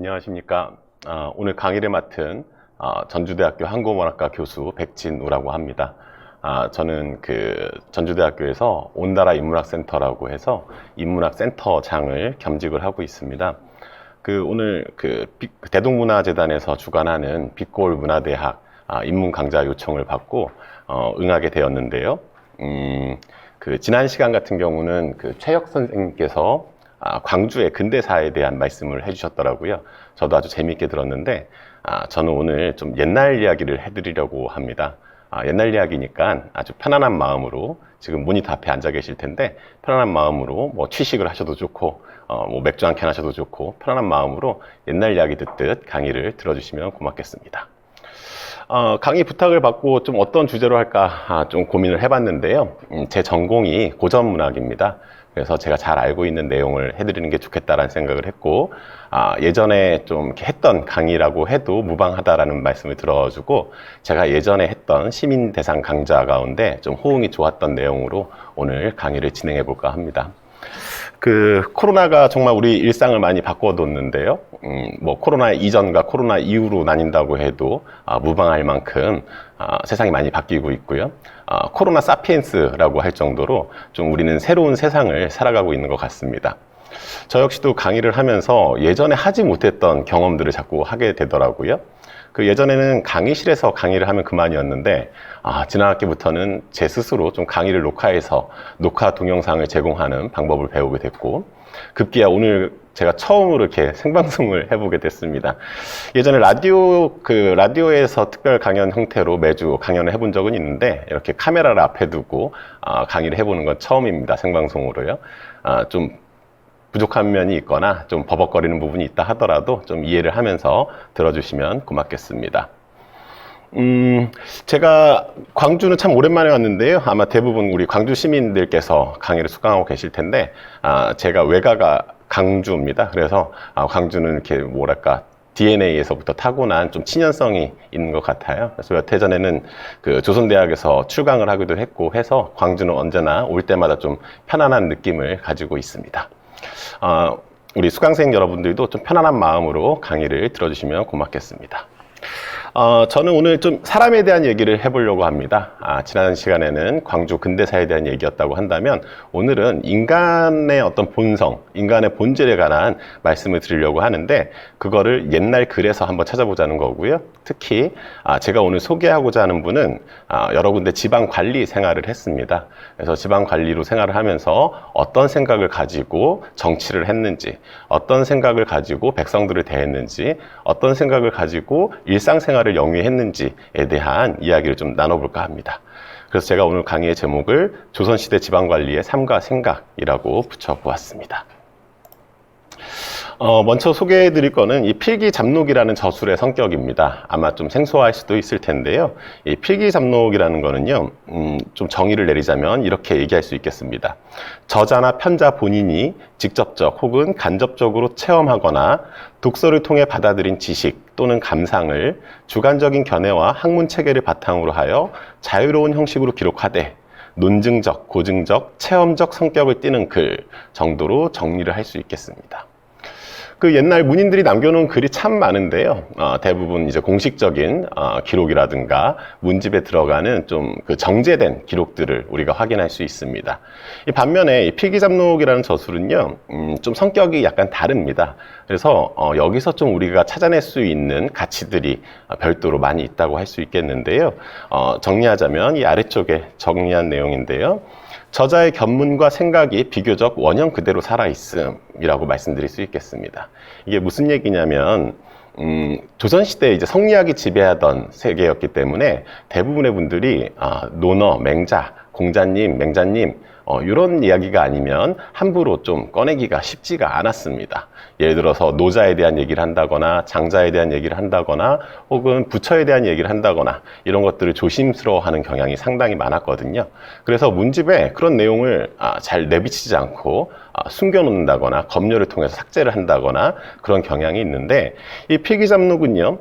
안녕하십니까. 오늘 강의를 맡은 전주대학교 항공운학과 교수 백진우라고 합니다. 저는 전주대학교에서 온다라 인문학센터라고 해서 인문학센터장을 겸직을 하고 있습니다. 오늘 대동문화재단에서 주관하는 빛골 문화대학 입문 강좌 요청을 받고 응하게 되었는데요. 지난 시간 같은 경우는 최혁 선생님께서 광주의 근대사에 대한 말씀을 해주셨더라고요. 저도 아주 재미있게 들었는데 저는 오늘 좀 옛날 이야기를 해드리려고 합니다. 옛날 이야기니까 아주 편안한 마음으로, 지금 모니터 앞에 앉아 계실 텐데 편안한 마음으로 취식을 하셔도 좋고 맥주 한 캔 하셔도 좋고 편안한 마음으로 옛날 이야기 듣듯 강의를 들어주시면 고맙겠습니다. 강의 부탁을 받고 좀 어떤 주제로 할까 좀 고민을 해봤는데요. 제 전공이 고전문학입니다. 그래서 제가 잘 알고 있는 내용을 해드리는 게 좋겠다라는 생각을 했고, 예전에 좀 이렇게 했던 강의라고 해도 무방하다라는 말씀을 들어주고, 제가 예전에 했던 시민 대상 강좌 가운데 좀 호응이 좋았던 내용으로 오늘 강의를 진행해 볼까 합니다. 코로나가 정말 우리 일상을 많이 바꿔뒀는데요. 코로나 이전과 코로나 이후로 나뉜다고 해도 무방할 만큼 세상이 많이 바뀌고 있고요. 코로나 사피엔스라고 할 정도로 좀 우리는 새로운 세상을 살아가고 있는 것 같습니다. 저 역시도 강의를 하면서 예전에 하지 못했던 경험들을 자꾸 하게 되더라고요. 예전에는 강의실에서 강의를 하면 그만이었는데 지난 학기부터는 제 스스로 좀 강의를 녹화해서 녹화 동영상을 제공하는 방법을 배우게 됐고, 급기야 오늘 제가 처음으로 이렇게 생방송을 해보게 됐습니다. 예전에 라디오에서 특별 강연 형태로 매주 강연을 해본 적은 있는데, 이렇게 카메라를 앞에 두고 강의를 해보는 건 처음입니다. 생방송으로요. 좀 부족한 면이 있거나 좀 버벅거리는 부분이 있다 하더라도 좀 이해를 하면서 들어주시면 고맙겠습니다. 제가 광주는 참 오랜만에 왔는데요. 아마 대부분 우리 광주 시민들께서 강의를 수강하고 계실 텐데, 제가 외가가 강주입니다. 그래서 광주는 이렇게 DNA에서부터 타고난 좀 친연성이 있는 것 같아요. 그래서 몇 해 전에는 조선대학에서 출강을 하기도 했고 해서 광주는 언제나 올 때마다 좀 편안한 느낌을 가지고 있습니다. 우리 수강생 여러분들도 좀 편안한 마음으로 강의를 들어주시면 고맙겠습니다. 저는 오늘 좀 사람에 대한 얘기를 해보려고 합니다. 지난 시간에는 광주 근대사에 대한 얘기였다고 한다면, 오늘은 인간의 어떤 본성, 인간의 본질에 관한 말씀을 드리려고 하는데, 그거를 옛날 글에서 한번 찾아보자는 거고요. 특히 제가 오늘 소개하고자 하는 분은 여러 군데 지방관리 생활을 했습니다. 그래서 지방관리로 생활을 하면서 어떤 생각을 가지고 정치를 했는지, 어떤 생각을 가지고 백성들을 대했는지, 어떤 생각을 가지고 일상생활을 영위했는지에 대한 이야기를 좀 나눠볼까 합니다. 그래서 제가 오늘 강의의 제목을 조선시대 지방관리의 삶과 생각이라고 붙여보았습니다. 먼저 소개해 드릴 거는 이 필기잡록이라는 저술의 성격입니다. 아마 좀 생소할 수도 있을 텐데요. 이 필기잡록이라는 거는요, 좀 정의를 내리자면 이렇게 얘기할 수 있겠습니다. 저자나 편자 본인이 직접적 혹은 간접적으로 체험하거나 독서를 통해 받아들인 지식 또는 감상을 주관적인 견해와 학문 체계를 바탕으로 하여 자유로운 형식으로 기록하되 논증적, 고증적, 체험적 성격을 띠는 글 정도로 정리를 할 수 있겠습니다. 옛날 문인들이 남겨놓은 글이 참 많은데요. 대부분 이제 공식적인 기록이라든가 문집에 들어가는 좀 정제된 기록들을 우리가 확인할 수 있습니다. 이 반면에 이 필기잡록이라는 저술은요, 좀 성격이 약간 다릅니다. 그래서 여기서 좀 우리가 찾아낼 수 있는 가치들이 별도로 많이 있다고 할 수 있겠는데요. 정리하자면 이 아래쪽에 정리한 내용인데요. 저자의 견문과 생각이 비교적 원형 그대로 살아있음이라고 말씀드릴 수 있겠습니다. 이게 무슨 얘기냐면, 조선시대에 이제 성리학이 지배하던 세계였기 때문에 대부분의 분들이 논어, 맹자, 공자님, 맹자님 이런 이야기가 아니면 함부로 좀 꺼내기가 쉽지가 않았습니다. 예를 들어서 노자에 대한 얘기를 한다거나 장자에 대한 얘기를 한다거나 혹은 부처에 대한 얘기를 한다거나 이런 것들을 조심스러워하는 경향이 상당히 많았거든요. 그래서 문집에 그런 내용을 잘 내비치지 않고 숨겨놓는다거나 검열을 통해서 삭제를 한다거나 그런 경향이 있는데, 이 필기잡록은요,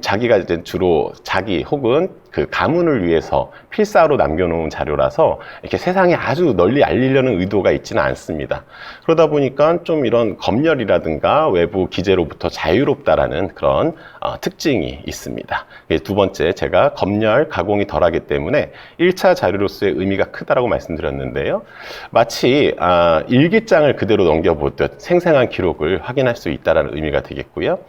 자기가 이제 주로 자기 혹은 그 가문을 위해서 필사로 남겨놓은 자료라서 이렇게 세상에 아주 아주 널리 알리려는 의도가 있지는 않습니다. 그러다 보니까 좀 이런 검열이라든가 외부 기재로부터 자유롭다라는 그런 특징이 있습니다. 두 번째, 제가 검열, 가공이 덜하기 때문에 1차 자료로서의 의미가 크다라고 말씀드렸는데요. 마치 일기장을 그대로 넘겨보듯 생생한 기록을 확인할 수 있다는 의미가 되겠고요.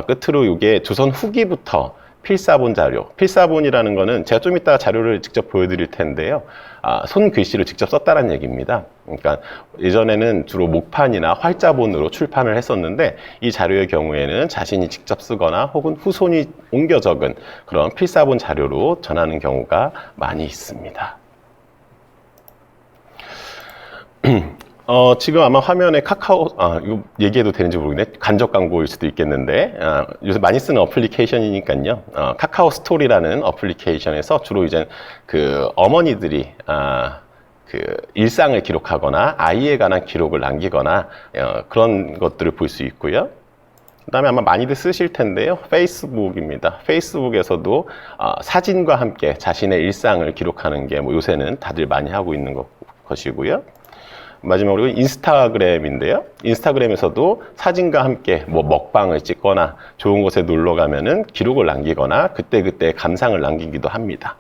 끝으로 이게 조선 후기부터 필사본 자료, 필사본이라는 거는 제가 좀 이따 자료를 직접 보여드릴 텐데요. 손글씨로 직접 썼다는 얘기입니다. 그러니까 예전에는 주로 목판이나 활자본으로 출판을 했었는데 이 자료의 경우에는 자신이 직접 쓰거나 혹은 후손이 옮겨 적은 그런 필사본 자료로 전하는 경우가 많이 있습니다. 지금 아마 화면에 카카오, 이거 얘기해도 되는지 모르겠네. 간접 광고일 수도 있겠는데, 요새 많이 쓰는 어플리케이션이니까요. 카카오 스토리라는 어플리케이션에서 주로 이제 그 어머니들이, 그 일상을 기록하거나 아이에 관한 기록을 남기거나, 그런 것들을 볼 수 있고요. 그 다음에 아마 많이들 쓰실 텐데요. 페이스북입니다. 페이스북에서도 사진과 함께 자신의 일상을 기록하는 게 뭐 요새는 다들 많이 하고 있는 것이고요. 마지막으로 인스타그램인데요. 인스타그램에서도 사진과 함께 뭐 먹방을 찍거나 좋은 곳에 놀러 가면은 기록을 남기거나 그때그때 감상을 남기기도 합니다.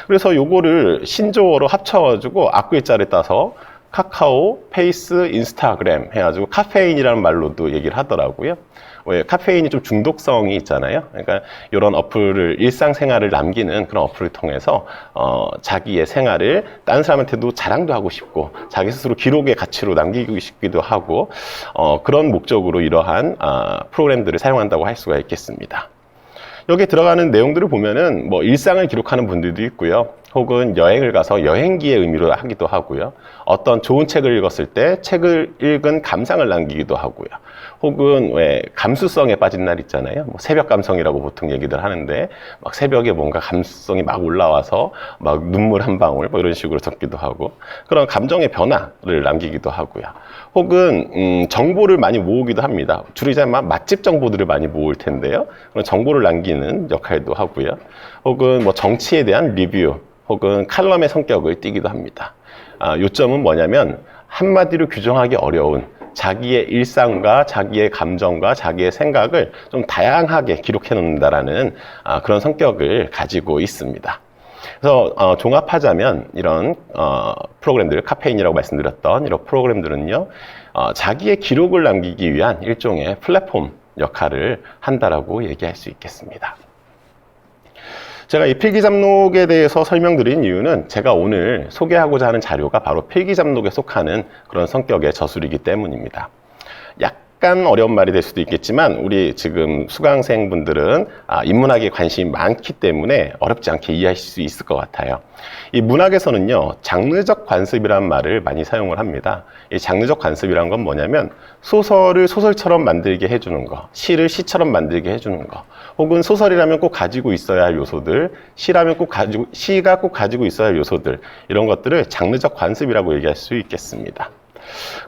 그래서 요거를 신조어로 합쳐가지고 앞글자를 따서 카카오, 페이스, 인스타그램 해가지고 카페인이라는 말로도 얘기를 하더라고요. 왜 카페인이 좀 중독성이 있잖아요. 그러니까 이런 어플을 일상생활을 남기는 그런 어플을 통해서 자기의 생활을 다른 사람한테도 자랑도 하고 싶고 자기 스스로 기록의 가치로 남기고 싶기도 하고 그런 목적으로 이러한 프로그램들을 사용한다고 할 수가 있겠습니다. 여기에 들어가는 내용들을 보면은 뭐 일상을 기록하는 분들도 있고요. 혹은 여행을 가서 여행기의 의미로 하기도 하고요. 어떤 좋은 책을 읽었을 때 책을 읽은 감상을 남기기도 하고요. 혹은 왜 감수성에 빠진 날 있잖아요. 뭐 새벽 감성이라고 보통 얘기들 하는데 막 새벽에 뭔가 감수성이 막 올라와서 막 눈물 한 방울 뭐 이런 식으로 적기도 하고 그런 감정의 변화를 남기기도 하고요. 혹은 정보를 많이 모으기도 합니다. 주로 이제 맛집 정보들을 많이 모을 텐데요. 그런 정보를 남기는 역할도 하고요. 혹은 뭐 정치에 대한 리뷰 혹은 칼럼의 성격을 띠기도 합니다. 요점은 뭐냐면 한마디로 규정하기 어려운 자기의 일상과 자기의 감정과 자기의 생각을 좀 다양하게 기록해 놓는다라는 그런 성격을 가지고 있습니다. 그래서 종합하자면 이런 프로그램들, 카페인이라고 말씀드렸던 이런 프로그램들은요, 자기의 기록을 남기기 위한 일종의 플랫폼 역할을 한다라고 얘기할 수 있겠습니다. 제가 이 필기잡록에 대해서 설명드린 이유는 제가 오늘 소개하고자 하는 자료가 바로 필기잡록에 속하는 그런 성격의 저술이기 때문입니다. 약간 어려운 말이 될 수도 있겠지만 우리 지금 수강생분들은 인문학에 관심이 많기 때문에 어렵지 않게 이해하실 수 있을 것 같아요. 이 문학에서는요, 장르적 관습이라는 말을 많이 사용을 합니다. 이 장르적 관습이란 건 뭐냐면 소설을 소설처럼 만들게 해주는 거, 시를 시처럼 만들게 해주는 거, 혹은 소설이라면 꼭 가지고 있어야 할 요소들, 시가 꼭 가지고 있어야 할 요소들, 이런 것들을 장르적 관습이라고 얘기할 수 있겠습니다.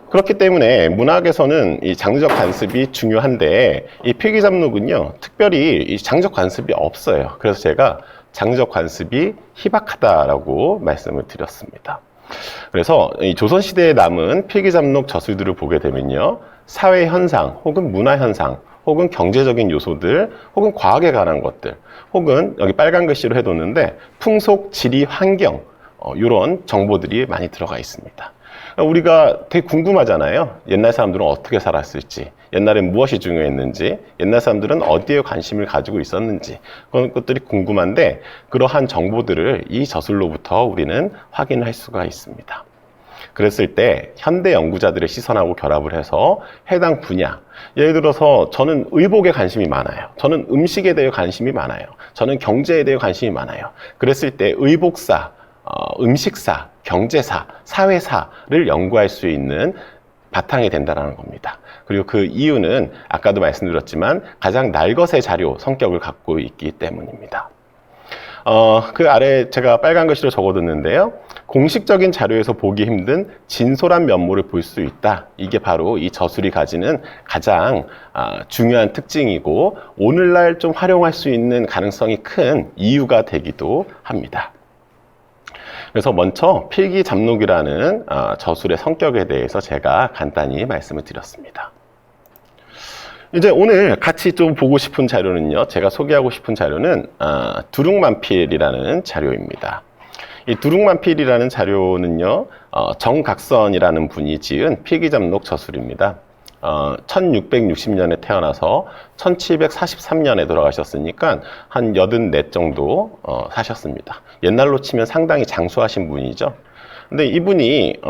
그렇기 때문에 문학에서는 이 장르적 관습이 중요한데 이 필기잡록은요, 특별히 이 장르적 관습이 없어요. 그래서 제가 장르적 관습이 희박하다라고 말씀을 드렸습니다. 그래서 이 조선시대에 남은 필기잡록 저술들을 보게 되면요, 사회 현상 혹은 문화 현상 혹은 경제적인 요소들 혹은 과학에 관한 것들 혹은 여기 빨간 글씨로 해뒀는데 풍속, 지리, 환경 이런 정보들이 많이 들어가 있습니다. 우리가 되게 궁금하잖아요. 옛날 사람들은 어떻게 살았을지, 옛날엔 무엇이 중요했는지, 옛날 사람들은 어디에 관심을 가지고 있었는지 그런 것들이 궁금한데 그러한 정보들을 이 저술로부터 우리는 확인할 수가 있습니다. 그랬을 때 현대 연구자들의 시선하고 결합을 해서 해당 분야, 예를 들어서 저는 의복에 관심이 많아요. 저는 음식에 대해 관심이 많아요. 저는 경제에 대해 관심이 많아요. 그랬을 때 의복사, 음식사, 경제사, 사회사를 연구할 수 있는 바탕이 된다는 겁니다. 그리고 그 이유는 아까도 말씀드렸지만 가장 날것의 자료 성격을 갖고 있기 때문입니다. 그 아래 제가 빨간 글씨로 적어뒀는데요. 공식적인 자료에서 보기 힘든 진솔한 면모를 볼 수 있다. 이게 바로 이 저술이 가지는 가장 중요한 특징이고 오늘날 좀 활용할 수 있는 가능성이 큰 이유가 되기도 합니다. 그래서 먼저 필기잡록이라는 저술의 성격에 대해서 제가 간단히 말씀을 드렸습니다. 이제 오늘 같이 좀 보고 싶은 자료는요, 제가 소개하고 싶은 자료는 두룩만필이라는 자료입니다. 이 두룩만필이라는 자료는요, 정각선이라는 분이 지은 필기잡록 저술입니다. 1660년에 태어나서 1743년에 돌아가셨으니까 한 84 정도 사셨습니다. 옛날로 치면 상당히 장수하신 분이죠. 근데 이분이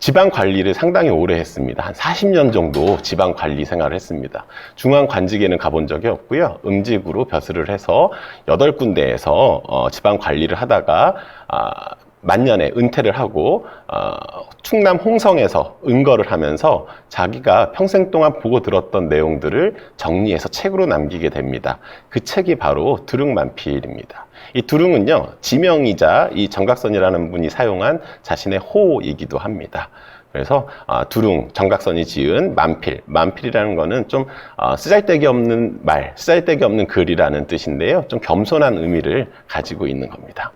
지방 관리를 상당히 오래 했습니다. 한 40년 정도 지방 관리 생활을 했습니다. 중앙 관직에는 가본 적이 없고요. 음직으로 벼슬을 해서 8군데에서 지방 관리를 하다가 만년에 은퇴를 하고 충남 홍성에서 은거를 하면서 자기가 평생 동안 보고 들었던 내용들을 정리해서 책으로 남기게 됩니다. 그 책이 바로 두룩만필입니다. 이 두룩은요, 지명이자 이 정각선이라는 분이 사용한 자신의 호이기도 합니다. 그래서 두릉, 정각선이 지은 만필, 만필이라는 거는 좀 쓰잘데기 없는 말, 쓰잘데기 없는 글이라는 뜻인데요, 좀 겸손한 의미를 가지고 있는 겁니다.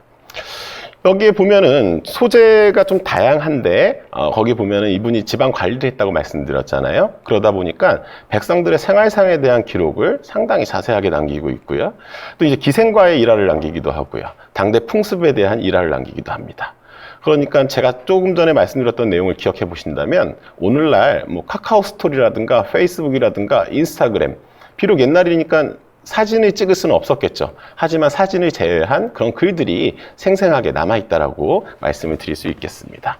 여기에 보면은 소재가 좀 다양한데 거기 보면은 이분이 지방 관리를 했다고 말씀드렸잖아요. 그러다 보니까 백성들의 생활상에 대한 기록을 상당히 자세하게 남기고 있고요. 또 이제 기생과의 일화를 남기기도 하고요. 당대 풍습에 대한 일화를 남기기도 합니다. 그러니까 제가 조금 전에 말씀드렸던 내용을 기억해 보신다면 오늘날 뭐 카카오 스토리라든가 페이스북이라든가 인스타그램, 비록 옛날이니까 사진을 찍을 수는 없었겠죠. 하지만 사진을 제외한 그런 글들이 생생하게 남아있다라고 말씀을 드릴 수 있겠습니다.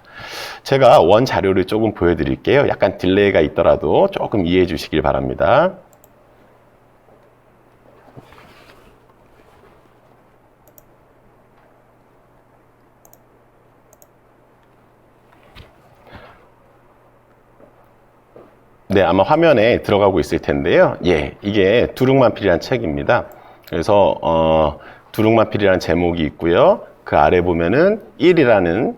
제가 원 자료를 조금 보여드릴게요. 약간 딜레이가 있더라도 조금 이해해 주시길 바랍니다. 네, 아마 화면에 들어가고 있을 텐데요. 예, 이게 두룩만필이라는 책입니다. 그래서 두룩만필이라는 제목이 있고요. 그 아래 보면은 1이라는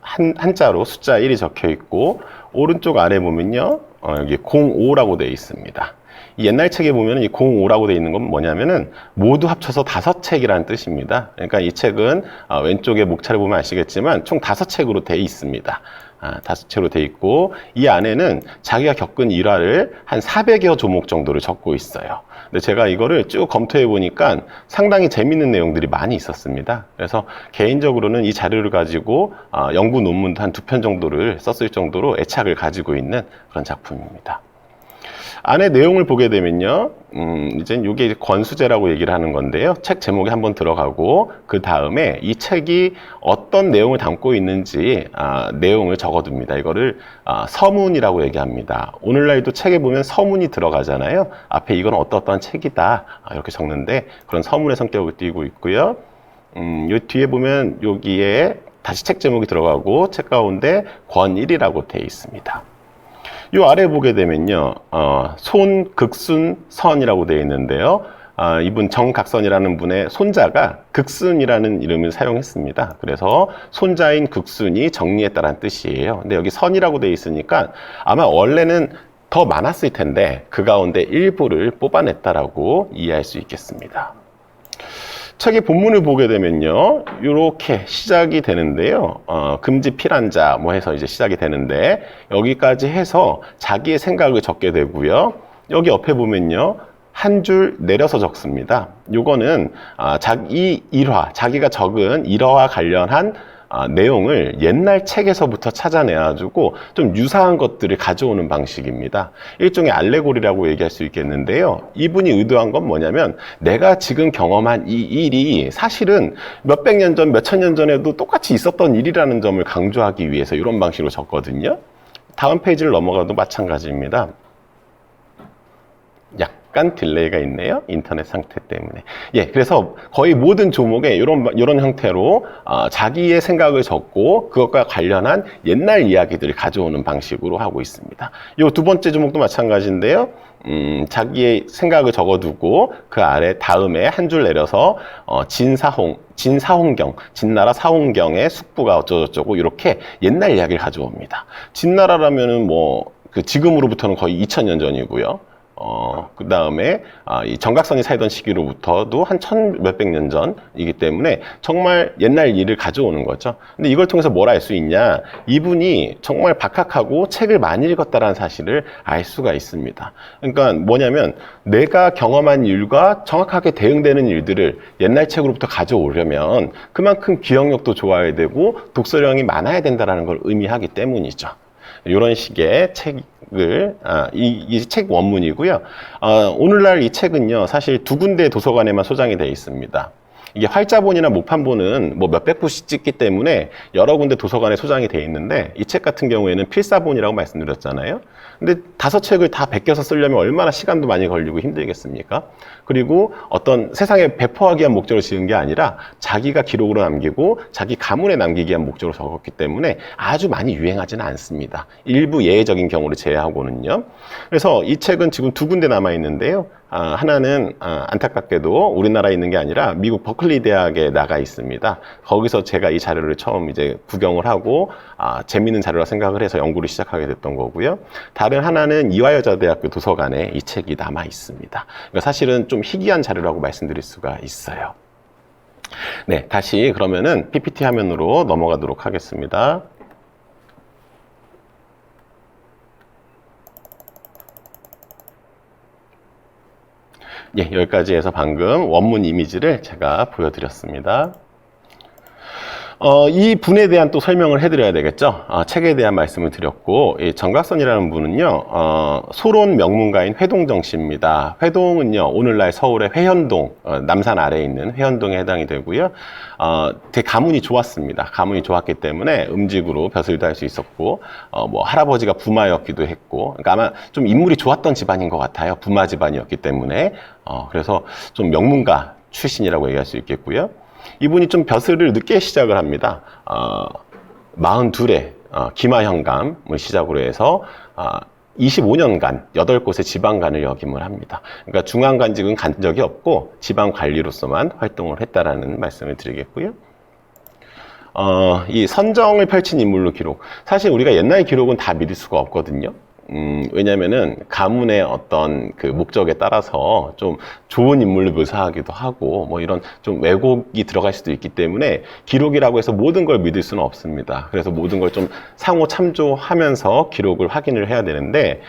한자로 숫자 1이 적혀 있고, 오른쪽 아래 보면요, 여기 05라고 되어 있습니다. 이 옛날 책에 보면 이 05라고 되어 있는 건 뭐냐면은 모두 합쳐서 5책이라는 뜻입니다. 그러니까 이 책은 왼쪽에 목차를 보면 아시겠지만 총 5책으로 되어 있습니다. 5책으로 되어 있고, 이 안에는 자기가 겪은 일화를 한 400여 조목 정도를 적고 있어요. 근데 제가 이거를 쭉 검토해 보니까 상당히 재밌는 내용들이 많이 있었습니다. 그래서 개인적으로는 이 자료를 가지고 연구 논문도 한 2편 정도를 썼을 정도로 애착을 가지고 있는 그런 작품입니다. 안에 내용을 보게 되면요, 이제 이게 권수제라고 얘기를 하는 건데요. 책 제목에 한번 들어가고, 그 다음에 이 책이 어떤 내용을 담고 있는지 내용을 적어둡니다. 이거를 서문이라고 얘기합니다. 오늘날도 책에 보면 서문이 들어가잖아요. 앞에 이건 어떠한 책이다 이렇게 적는데, 그런 서문의 성격을 띠고 있고요. 요 뒤에 보면 여기에 다시 책 제목이 들어가고, 책 가운데 권일이라고 되어 있습니다. 요 아래 보게 되면요, 손극순선이라고 되어 있는데요. 이분 정각선이라는 분의 손자가 극순이라는 이름을 사용했습니다. 그래서 손자인 극순이 정리했다는 뜻이에요. 근데 여기 선이라고 되어 있으니까 아마 원래는 더 많았을 텐데 그 가운데 일부를 뽑아냈다라고 이해할 수 있겠습니다. 책의 본문을 보게 되면요, 이렇게 시작이 되는데요. 금지 필한자 뭐 해서 이제 시작이 되는데, 여기까지 해서 자기의 생각을 적게 되고요. 여기 옆에 보면요, 한 줄 내려서 적습니다. 요거는 자기 일화, 자기가 적은 일화와 관련한 내용을 옛날 책에서부터 찾아내가지고 좀 유사한 것들을 가져오는 방식입니다. 일종의 알레고리라고 얘기할 수 있겠는데요. 이분이 의도한 건 뭐냐면, 내가 지금 경험한 이 일이 사실은 몇백 년 전, 몇천 년 전에도 똑같이 있었던 일이라는 점을 강조하기 위해서 이런 방식으로 적거든요. 다음 페이지를 넘어가도 마찬가지입니다. 약간 딜레이가 있네요. 인터넷 상태 때문에. 예, 그래서 거의 모든 조목에 이런 형태로 자기의 생각을 적고 그것과 관련한 옛날 이야기들을 가져오는 방식으로 하고 있습니다. 이 두 번째 조목도 마찬가지인데요. 자기의 생각을 적어두고 그 아래 다음에 한 줄 내려서 진사홍경, 진나라 사홍경의 숙부가 어쩌고저쩌고 이렇게 옛날 이야기를 가져옵니다. 진나라라면은 뭐 그 지금으로부터는 거의 2000년 전이고요. 그 다음에 이 정각선이 살던 시기로부터도 한 1000몇백 년 전이기 때문에 정말 옛날 일을 가져오는 거죠. 근데 이걸 통해서 뭘 알 수 있냐? 이분이 정말 박학하고 책을 많이 읽었다는 사실을 알 수가 있습니다. 그러니까 뭐냐면 내가 경험한 일과 정확하게 대응되는 일들을 옛날 책으로부터 가져오려면 그만큼 기억력도 좋아야 되고 독서량이 많아야 된다는 걸 의미하기 때문이죠. 이런 식의 책을 이 책 원문이고요. 오늘날 이 책은요 사실 2군데 도서관에만 소장이 되어 있습니다. 이게 활자본이나 모판본은 뭐 몇백 부씩 찍기 때문에 여러 군데 도서관에 소장이 되어 있는데 이 책 같은 경우에는 필사본이라고 말씀드렸잖아요. 근데 5책을 다 베껴서 쓰려면 얼마나 시간도 많이 걸리고 힘들겠습니까? 그리고 어떤 세상에 배포하기 위한 목적으로 지은 게 아니라 자기가 기록으로 남기고 자기 가문에 남기기 위한 목적으로 적었기 때문에 아주 많이 유행하지는 않습니다. 일부 예외적인 경우를 제외하고는요. 그래서 이 책은 지금 2군데 남아 있는데요. 하나는 안타깝게도 우리나라에 있는 게 아니라 미국 버클리 대학에 나가 있습니다. 거기서 제가 이 자료를 처음 이제 구경을 하고 재미있는 자료라 생각을 해서 연구를 시작하게 됐던 거고요. 다른 하나는 이화여자대학교 도서관에 이 책이 남아 있습니다. 그러니까 사실은 좀 희귀한 자료라고 말씀드릴 수가 있어요. 네, 다시 그러면은 PPT 화면으로 넘어가도록 하겠습니다. 예, 여기까지 해서 방금 원문 이미지를 제가 보여드렸습니다. 이 분에 대한 또 설명을 해드려야 되겠죠. 책에 대한 말씀을 드렸고, 이 정각선이라는 분은요, 소론 명문가인 회동정 씨입니다. 회동은요, 오늘날 서울의 회현동, 남산 아래에 있는 회현동에 해당이 되고요. 되게 가문이 좋았습니다. 가문이 좋았기 때문에 음직으로 벼슬도 할 수 있었고, 뭐 할아버지가 부마였기도 했고, 그러니까 아마 좀 인물이 좋았던 집안인 것 같아요. 부마 집안이었기 때문에. 그래서 좀 명문가 출신이라고 얘기할 수 있겠고요. 이분이 좀 벼슬을 늦게 시작을 합니다. 42에 기마현감을 시작으로 해서 25년간 8곳의 지방관을 역임을 합니다. 그러니까 중앙관직은 간 적이 없고 지방관리로서만 활동을 했다라는 말씀을 드리겠고요. 이 선정을 펼친 인물로 기록. 사실 우리가 옛날 기록은 다 믿을 수가 없거든요. 왜냐면은 가문의 어떤 그 목적에 따라서 좀 좋은 인물로 묘사하기도 하고 뭐 이런 좀 왜곡이 들어갈 수도 있기 때문에 기록이라고 해서 모든 걸 믿을 수는 없습니다. 그래서 모든 걸 좀 상호 참조하면서 기록을 확인을 해야 되는데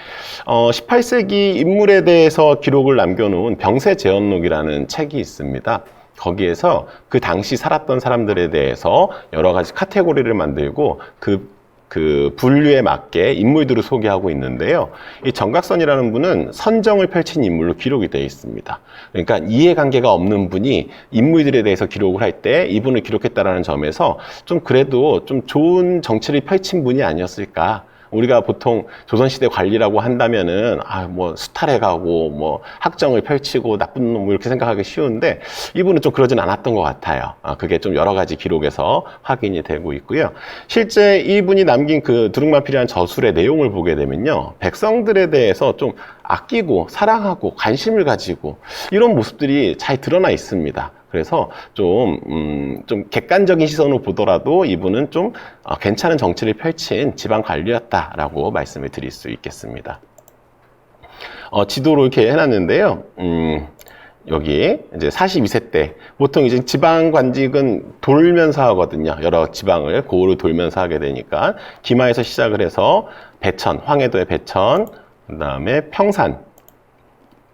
18세기 인물에 대해서 기록을 남겨놓은 병세재언록이라는 책이 있습니다. 거기에서 그 당시 살았던 사람들에 대해서 여러 가지 카테고리를 만들고 그 분류에 맞게 인물들을 소개하고 있는데요. 이 정각선이라는 분은 선정을 펼친 인물로 기록이 되어 있습니다. 그러니까 이해관계가 없는 분이 인물들에 대해서 기록을 할 때 이분을 기록했다는 점에서 좀 그래도 좀 좋은 정치를 펼친 분이 아니었을까. 우리가 보통 조선시대 관리라고 한다면은, 뭐, 수탈해 가고, 뭐, 학정을 펼치고, 나쁜 놈, 이렇게 생각하기 쉬운데, 이분은 좀 그러진 않았던 것 같아요. 그게 좀 여러 가지 기록에서 확인이 되고 있고요. 실제 이분이 남긴 그 두루마필이라는 저술의 내용을 보게 되면요. 백성들에 대해서 좀 아끼고, 사랑하고, 관심을 가지고, 이런 모습들이 잘 드러나 있습니다. 그래서 좀 객관적인 시선으로 보더라도 이분은 좀 괜찮은 정치를 펼친 지방 관리였다라고 말씀을 드릴 수 있겠습니다. 지도로 이렇게 해놨는데요. 여기 이제 42세 때 보통 이제 지방 관직은 돌면서 하거든요. 여러 지방을 고루 돌면서 하게 되니까 기마에서 시작을 해서 배천, 황해도의 배천, 그 다음에 평산,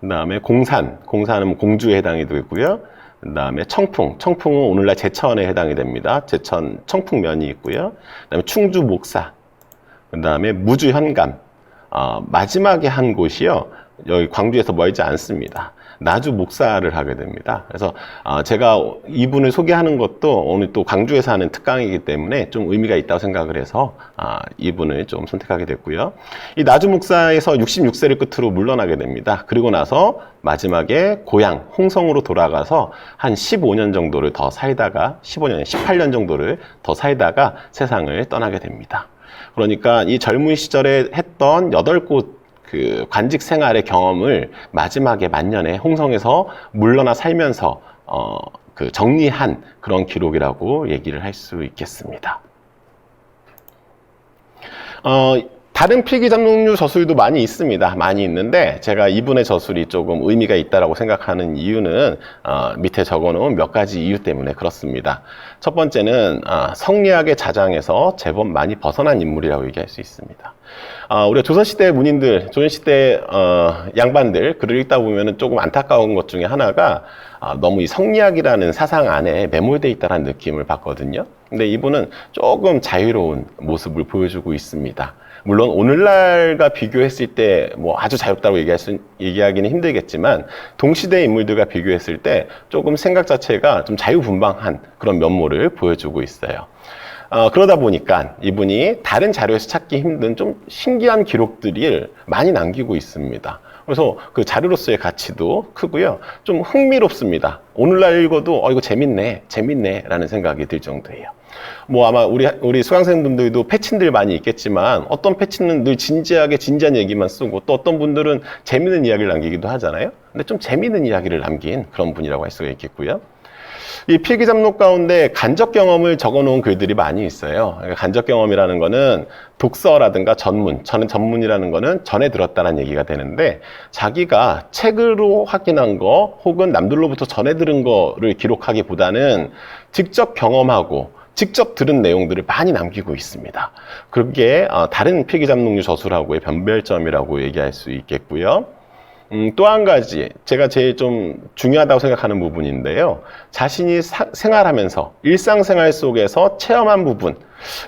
그 다음에 공산, 공산은 공주에 해당이 되고요. 그 다음에 청풍은 오늘날 제천에 해당이 됩니다. 제천 청풍면이 있고요. 그 다음에 충주 목사, 그 다음에 무주 현감, 마지막에 한 곳이요. 여기 광주에서 멀지 않습니다. 나주 목사를 하게 됩니다. 그래서 제가 이분을 소개하는 것도 오늘 또 광주에서 하는 특강이기 때문에 좀 의미가 있다고 생각을 해서 이분을 좀 선택하게 됐고요. 이 나주 목사에서 66세를 끝으로 물러나게 됩니다. 그리고 나서 마지막에 고향 홍성으로 돌아가서 한 15년 정도를 더 살다가 18년 정도를 더 살다가 세상을 떠나게 됩니다. 그러니까 이 젊은 시절에 했던 8곳 그 관직 생활의 경험을 마지막에 만년에 홍성에서 물러나 살면서 그 정리한 그런 기록이라고 얘기를 할 수 있겠습니다. 다른 필기잡록류 저술도 많이 있습니다. 많이 있는데 제가 이분의 저술이 조금 의미가 있다고 생각하는 이유는 밑에 적어놓은 몇 가지 이유 때문에 그렇습니다. 첫 번째는 성리학의 자장에서 제법 많이 벗어난 인물이라고 얘기할 수 있습니다. 우리가 조선시대 문인들, 조선시대 양반들 글을 읽다 보면 조금 안타까운 것 중에 하나가 너무 이 성리학이라는 사상 안에 매몰되어 있다는 느낌을 받거든요. 근데 이분은 조금 자유로운 모습을 보여주고 있습니다. 물론 오늘날과 비교했을 때 뭐 아주 자유롭다고 얘기하기는 힘들겠지만 동시대 인물들과 비교했을 때 조금 생각 자체가 좀 자유분방한 그런 면모를 보여주고 있어요. 그러다 보니까 이분이 다른 자료에서 찾기 힘든 좀 신기한 기록들을 많이 남기고 있습니다. 그래서 그 자료로서의 가치도 크고요. 좀 흥미롭습니다. 오늘날 읽어도 이거 재밌네 라는 생각이 들 정도예요. 뭐 아마 우리 수강생분들도 패친들 많이 있겠지만 어떤 패친은 늘 진지한 얘기만 쓰고 또 어떤 분들은 재밌는 이야기를 남기기도 하잖아요. 근데 좀 재밌는 이야기를 남긴 그런 분이라고 할 수가 있겠고요. 이 필기잡록 가운데 간접 경험을 적어놓은 글들이 많이 있어요. 그러니까 간접 경험이라는 거는 독서라든가 전문이라는 거는 전해 들었다는 얘기가 되는데 자기가 책으로 확인한 거 혹은 남들로부터 전해 들은 거를 기록하기보다는 직접 경험하고 직접 들은 내용들을 많이 남기고 있습니다. 그게 다른 필기잡록류 저술하고의 변별점이라고 얘기할 수 있겠고요. 또 한 가지 제가 제일 좀 중요하다고 생각하는 부분인데요. 자신이 생활하면서 일상생활 속에서 체험한 부분,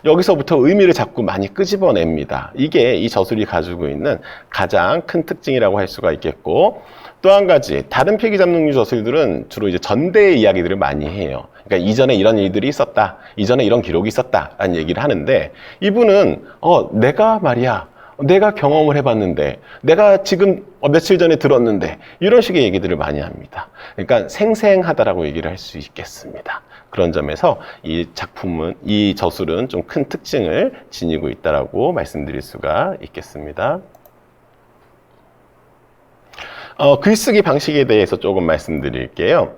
여기서부터 의미를 자꾸 많이 끄집어냅니다. 이게 이 저술이 가지고 있는 가장 큰 특징이라고 할 수가 있겠고, 또 한 가지 다른 필기잡록류 저술들은 주로 이제 전대의 이야기들을 많이 해요. 그러니까 이전에 이런 일들이 있었다, 이전에 이런 기록이 있었다 라는 얘기를 하는데, 이분은 내가 경험을 해봤는데, 내가 지금 며칠 전에 들었는데, 이런 식의 얘기들을 많이 합니다. 그러니까 생생하다라고 얘기를 할 수 있겠습니다. 그런 점에서 이 저술은 좀 큰 특징을 지니고 있다라고 말씀드릴 수가 있겠습니다. 글쓰기 방식에 대해서 조금 말씀드릴게요.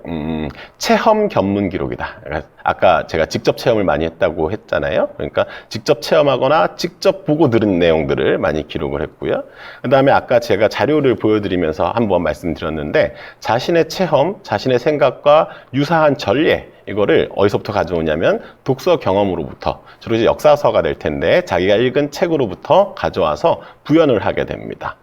체험 견문 기록이다. 아까 제가 직접 체험을 많이 했다고 했잖아요. 그러니까 직접 체험하거나 직접 보고 들은 내용들을 많이 기록을 했고요. 그 다음에 아까 제가 자료를 보여드리면서 한번 말씀드렸는데, 자신의 체험, 자신의 생각과 유사한 전례, 이거를 어디서부터 가져오냐면 독서 경험으로부터, 주로 이제 역사서가 될 텐데 자기가 읽은 책으로부터 가져와서 구현을 하게 됩니다.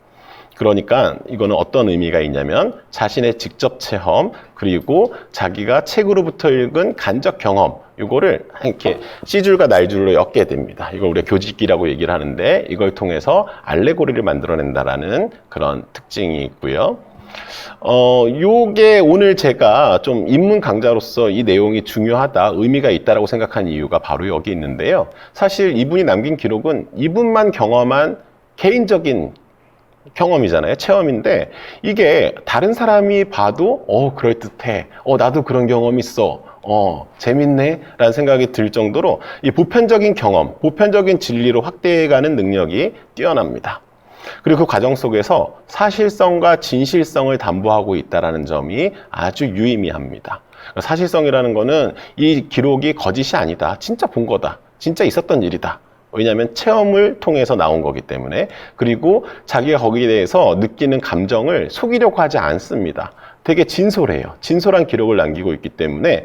그러니까 이거는 어떤 의미가 있냐면 자신의 직접 체험, 그리고 자기가 책으로부터 읽은 간접 경험, 이거를 이렇게 C줄과 날줄로 엮게 됩니다. 이걸 우리가 교직기라고 얘기를 하는데, 이걸 통해서 알레고리를 만들어낸다라는 그런 특징이 있고요. 요게 오늘 제가 좀 입문 강좌로서 이 내용이 중요하다, 의미가 있다라고 생각한 이유가 바로 여기 있는데요. 사실 이분이 남긴 기록은 이분만 경험한 개인적인 경험이잖아요. 체험인데 이게 다른 사람이 봐도 그럴듯해, 나도 그런 경험 있어, 재밌네 라는 생각이 들 정도로 이 보편적인 경험, 보편적인 진리로 확대해가는 능력이 뛰어납니다. 그리고 그 과정 속에서 사실성과 진실성을 담보하고 있다는 점이 아주 유의미합니다. 사실성이라는 거는 이 기록이 거짓이 아니다, 진짜 본 거다, 진짜 있었던 일이다. 왜냐하면 체험을 통해서 나온 거기 때문에. 그리고 자기가 거기에 대해서 느끼는 감정을 속이려고 하지 않습니다. 되게 진솔해요. 진솔한 기록을 남기고 있기 때문에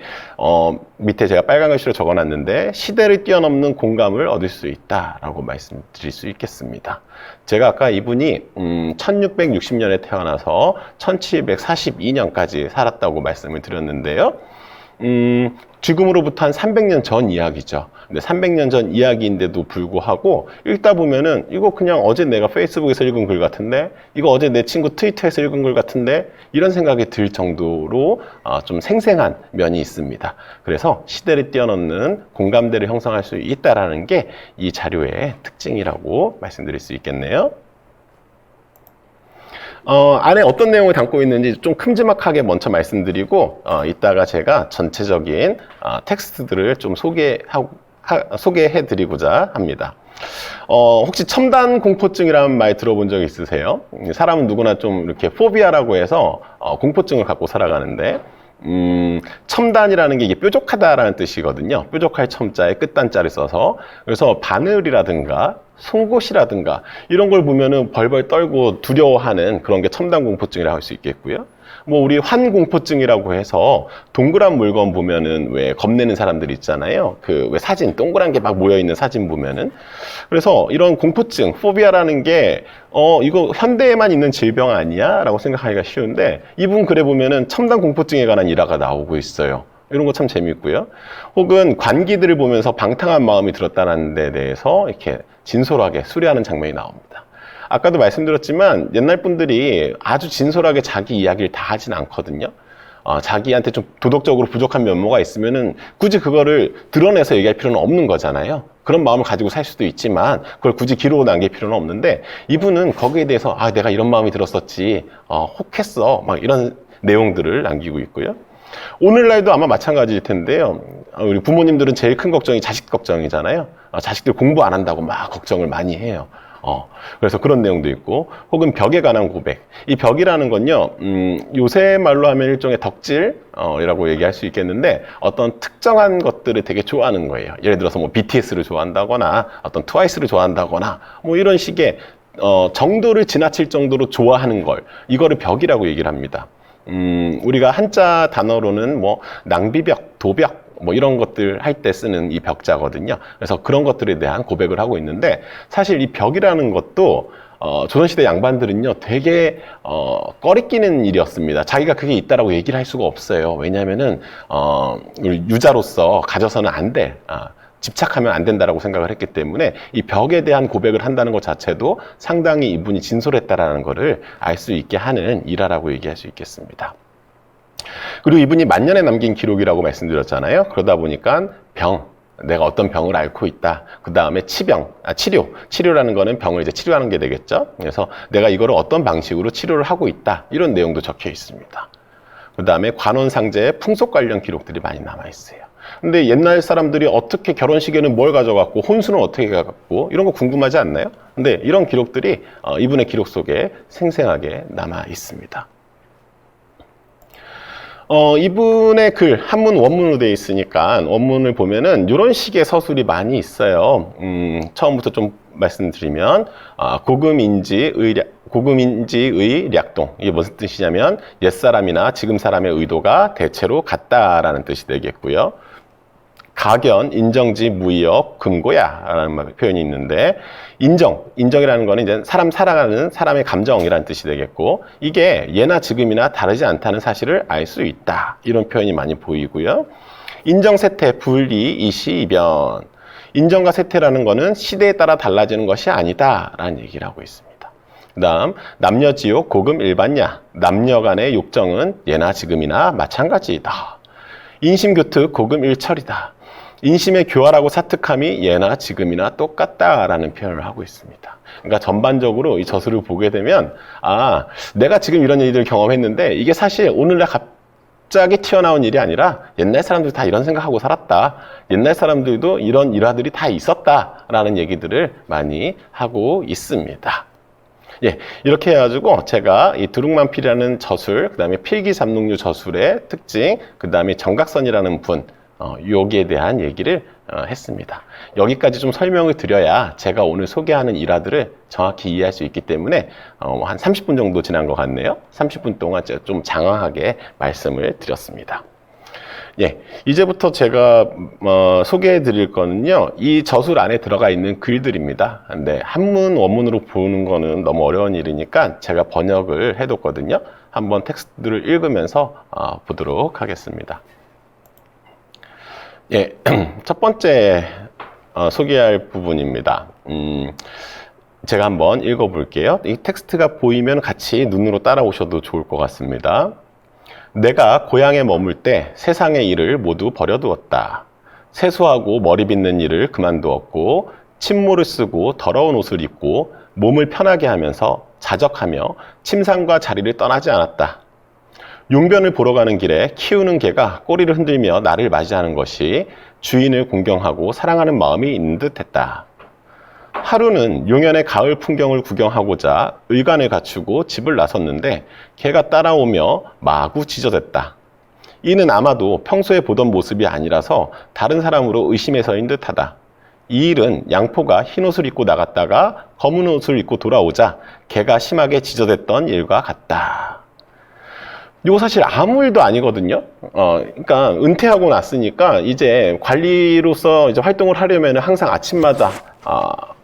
밑에 제가 빨간 글씨로 적어놨는데, 시대를 뛰어넘는 공감을 얻을 수 있다라고 말씀드릴 수 있겠습니다. 제가 아까 이분이 1660년에 태어나서 1742년까지 살았다고 말씀을 드렸는데요. 지금으로부터 한 300년 전 이야기죠. 근데 300년 전 이야기인데도 불구하고 읽다 보면은 이거 그냥 어제 내가 페이스북에서 읽은 글 같은데, 이거 어제 내 친구 트위터에서 읽은 글 같은데, 이런 생각이 들 정도로 좀 생생한 면이 있습니다. 그래서 시대를 뛰어넘는 공감대를 형성할 수 있다라는 게 이 자료의 특징이라고 말씀드릴 수 있겠네요. 안에 어떤 내용을 담고 있는지 좀 큼지막하게 먼저 말씀드리고, 이따가 제가 전체적인 텍스트들을 좀 소개해 드리고자 합니다. 혹시 첨단 공포증이라는 말 들어본 적 있으세요? 사람은 누구나 좀 이렇게 포비아라고 해서 공포증을 갖고 살아가는데, 첨단이라는 게 이게 뾰족하다라는 뜻이거든요. 뾰족할 첨자에 끝단자를 써서. 그래서 바늘이라든가 송곳이라든가 이런 걸 보면은 벌벌 떨고 두려워하는 그런 게 첨단 공포증이라고 할 수 있겠고요. 뭐 우리 환공포증이라고 해서 동그란 물건 보면은 왜 겁내는 사람들 있잖아요. 그 왜 사진 동그란 게 막 모여 있는 사진 보면은. 그래서 이런 공포증, 포비아라는 게 이거 현대에만 있는 질병 아니야? 라고 생각하기가 쉬운데 이분 글에 보면은 첨단 공포증에 관한 일화가 나오고 있어요. 이런 거 참 재밌고요. 혹은 관기들을 보면서 방탕한 마음이 들었다는 데 대해서 이렇게 진솔하게 수려하는 장면이 나옵니다. 아까도 말씀드렸지만 옛날 분들이 아주 진솔하게 자기 이야기를 다 하진 않거든요. 자기한테 좀 도덕적으로 부족한 면모가 있으면은 굳이 그거를 드러내서 얘기할 필요는 없는 거잖아요. 그런 마음을 가지고 살 수도 있지만 그걸 굳이 기록으로 남길 필요는 없는데 이분은 거기에 대해서 내가 이런 마음이 들었었지, 혹했어, 막 이런 내용들을 남기고 있고요. 오늘날도 아마 마찬가지일 텐데요. 우리 부모님들은 제일 큰 걱정이 자식 걱정이잖아요. 자식들 공부 안 한다고 막 걱정을 많이 해요. 그래서 그런 내용도 있고, 혹은 벽에 관한 고백. 이 벽이라는 건요, 요새 말로 하면 일종의 덕질이라고 얘기할 수 있겠는데, 어떤 특정한 것들을 되게 좋아하는 거예요. 예를 들어서 뭐 BTS를 좋아한다거나, 어떤 트와이스를 좋아한다거나, 뭐 이런 식의, 정도를 지나칠 정도로 좋아하는 걸, 이거를 벽이라고 얘기를 합니다. 우리가 한자 단어로는 뭐, 낭비벽, 도벽, 뭐 이런 것들 할 때 쓰는 이 벽자거든요. 그래서 그런 것들에 대한 고백을 하고 있는데 사실 이 벽이라는 것도 조선시대 양반들은요 되게 꺼리끼는 일이었습니다. 자기가 그게 있다라고 얘기를 할 수가 없어요. 왜냐하면은 우리 유자로서 가져서는 안 돼. 집착하면 안 된다라고 생각을 했기 때문에 이 벽에 대한 고백을 한다는 것 자체도 상당히 이분이 진솔했다라는 것을 알 수 있게 하는 일화라고 얘기할 수 있겠습니다. 그리고 이분이 만년에 남긴 기록이라고 말씀드렸잖아요. 그러다 보니까 내가 어떤 병을 앓고 있다. 그 다음에 치료라는 거는 병을 이제 치료하는 게 되겠죠. 그래서 내가 이거를 어떤 방식으로 치료를 하고 있다. 이런 내용도 적혀 있습니다. 그 다음에 관원상제의 풍속 관련 기록들이 많이 남아 있어요. 근데 옛날 사람들이 어떻게 결혼식에는 뭘 가져갔고 혼수는 어떻게 가갖고 이런 거 궁금하지 않나요? 근데 이런 기록들이 이분의 기록 속에 생생하게 남아 있습니다. 이분의 글, 한문 원문으로 되어 있으니까 원문을 보면은 이런 식의 서술이 많이 있어요. 처음부터 좀 말씀드리면, 고금인지의 략동. 이게 무슨 뜻이냐면, 옛사람이나 지금 사람의 의도가 대체로 같다라는 뜻이 되겠고요. 가견, 인정지, 무의역, 금고야 라는 표현이 있는데 인정이라는 거는 이제 사람 살아가는 사람의 감정이라는 뜻이 되겠고 이게 예나 지금이나 다르지 않다는 사실을 알 수 있다. 이런 표현이 많이 보이고요. 인정, 세태, 분리, 이시, 이변. 인정과 세태라는 거는 시대에 따라 달라지는 것이 아니다 라는 얘기를 하고 있습니다. 그 다음 남녀지욕, 고금, 일반야. 남녀 간의 욕정은 예나 지금이나 마찬가지이다. 인심교특, 고금, 일철이다. 인심의 교활하고 사특함이 예나 지금이나 똑같다라는 표현을 하고 있습니다. 그러니까 전반적으로 이 저술을 보게 되면 내가 지금 이런 일들을 경험했는데 이게 사실 오늘날 갑자기 튀어나온 일이 아니라 옛날 사람들 다 이런 생각하고 살았다. 옛날 사람들도 이런 일화들이 다 있었다라는 얘기들을 많이 하고 있습니다. 예, 이렇게 해가지고 제가 이 두룩만필이라는 저술, 그 다음에 필기삼록류 저술의 특징, 그 다음에 정각선이라는 분, 여기에 대한 얘기를 했습니다. 여기까지 좀 설명을 드려야 제가 오늘 소개하는 일화들을 정확히 이해할 수 있기 때문에 한 30분 정도 지난 것 같네요. 30분 동안 제가 좀 장황하게 말씀을 드렸습니다. 예, 이제부터 제가 소개해 드릴 거는요, 이 저술 안에 들어가 있는 글들입니다. 근데 한문 원문으로 보는 거는 너무 어려운 일이니까 제가 번역을 해뒀거든요. 한번 텍스트를 읽으면서 보도록 하겠습니다. 예, 첫 번째 소개할 부분입니다. 제가 한번 읽어볼게요. 이 텍스트가 보이면 같이 눈으로 따라오셔도 좋을 것 같습니다. 내가 고향에 머물 때 세상의 일을 모두 버려두었다. 세수하고 머리 빗는 일을 그만두었고 침모를 쓰고 더러운 옷을 입고 몸을 편하게 하면서 자적하며 침상과 자리를 떠나지 않았다. 용변을 보러 가는 길에 키우는 개가 꼬리를 흔들며 나를 맞이하는 것이 주인을 공경하고 사랑하는 마음이 있는 듯 했다. 하루는 용연의 가을 풍경을 구경하고자 의관을 갖추고 집을 나섰는데 개가 따라오며 마구 짖어댔다. 이는 아마도 평소에 보던 모습이 아니라서 다른 사람으로 의심해서인 듯하다. 이 일은 양포가 흰 옷을 입고 나갔다가 검은 옷을 입고 돌아오자 개가 심하게 지저댔던 일과 같다. 이거 사실 아무 일도 아니거든요. 그러니까 은퇴하고 났으니까 이제 관리로서 이제 활동을 하려면 항상 아침마다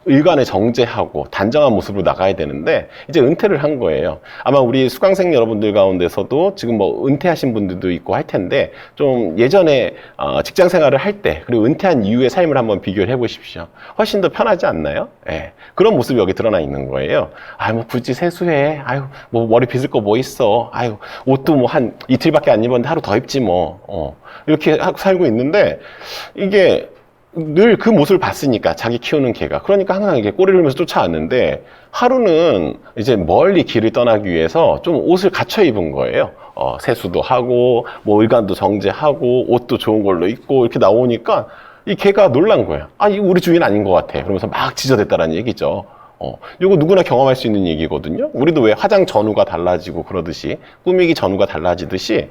일관에 정제하고 단정한 모습으로 나가야 되는데 이제 은퇴를 한 거예요. 아마 우리 수강생 여러분들 가운데서도 지금 뭐 은퇴하신 분들도 있고 할 텐데 좀 예전에 직장 생활을 할 때 그리고 은퇴한 이후의 삶을 한번 비교를 해보십시오. 훨씬 더 편하지 않나요? 예. 그런 모습이 여기 드러나 있는 거예요. 아유 뭐 굳이 세수해. 아유 뭐 머리 빗을 거 뭐 있어. 아유 옷도 뭐 한 이틀밖에 안 입었는데 하루 더 입지 뭐. 이렇게 하고 살고 있는데 이게 늘 그 모습을 봤으니까 자기 키우는 개가 그러니까 항상 이게 꼬리를 흘면서 쫓아왔는데 하루는 이제 멀리 길을 떠나기 위해서 좀 옷을 갖춰 입은 거예요. 세수도 하고 뭐 일관도 정제하고 옷도 좋은 걸로 입고 이렇게 나오니까 이 개가 놀란 거예요. 아 이거 우리 주인 아닌 것 같아. 그러면서 막 지저댔다라는 얘기죠. 이거 누구나 경험할 수 있는 얘기거든요. 우리도 왜 화장 전후가 달라지고 그러듯이 꾸미기 전후가 달라지듯이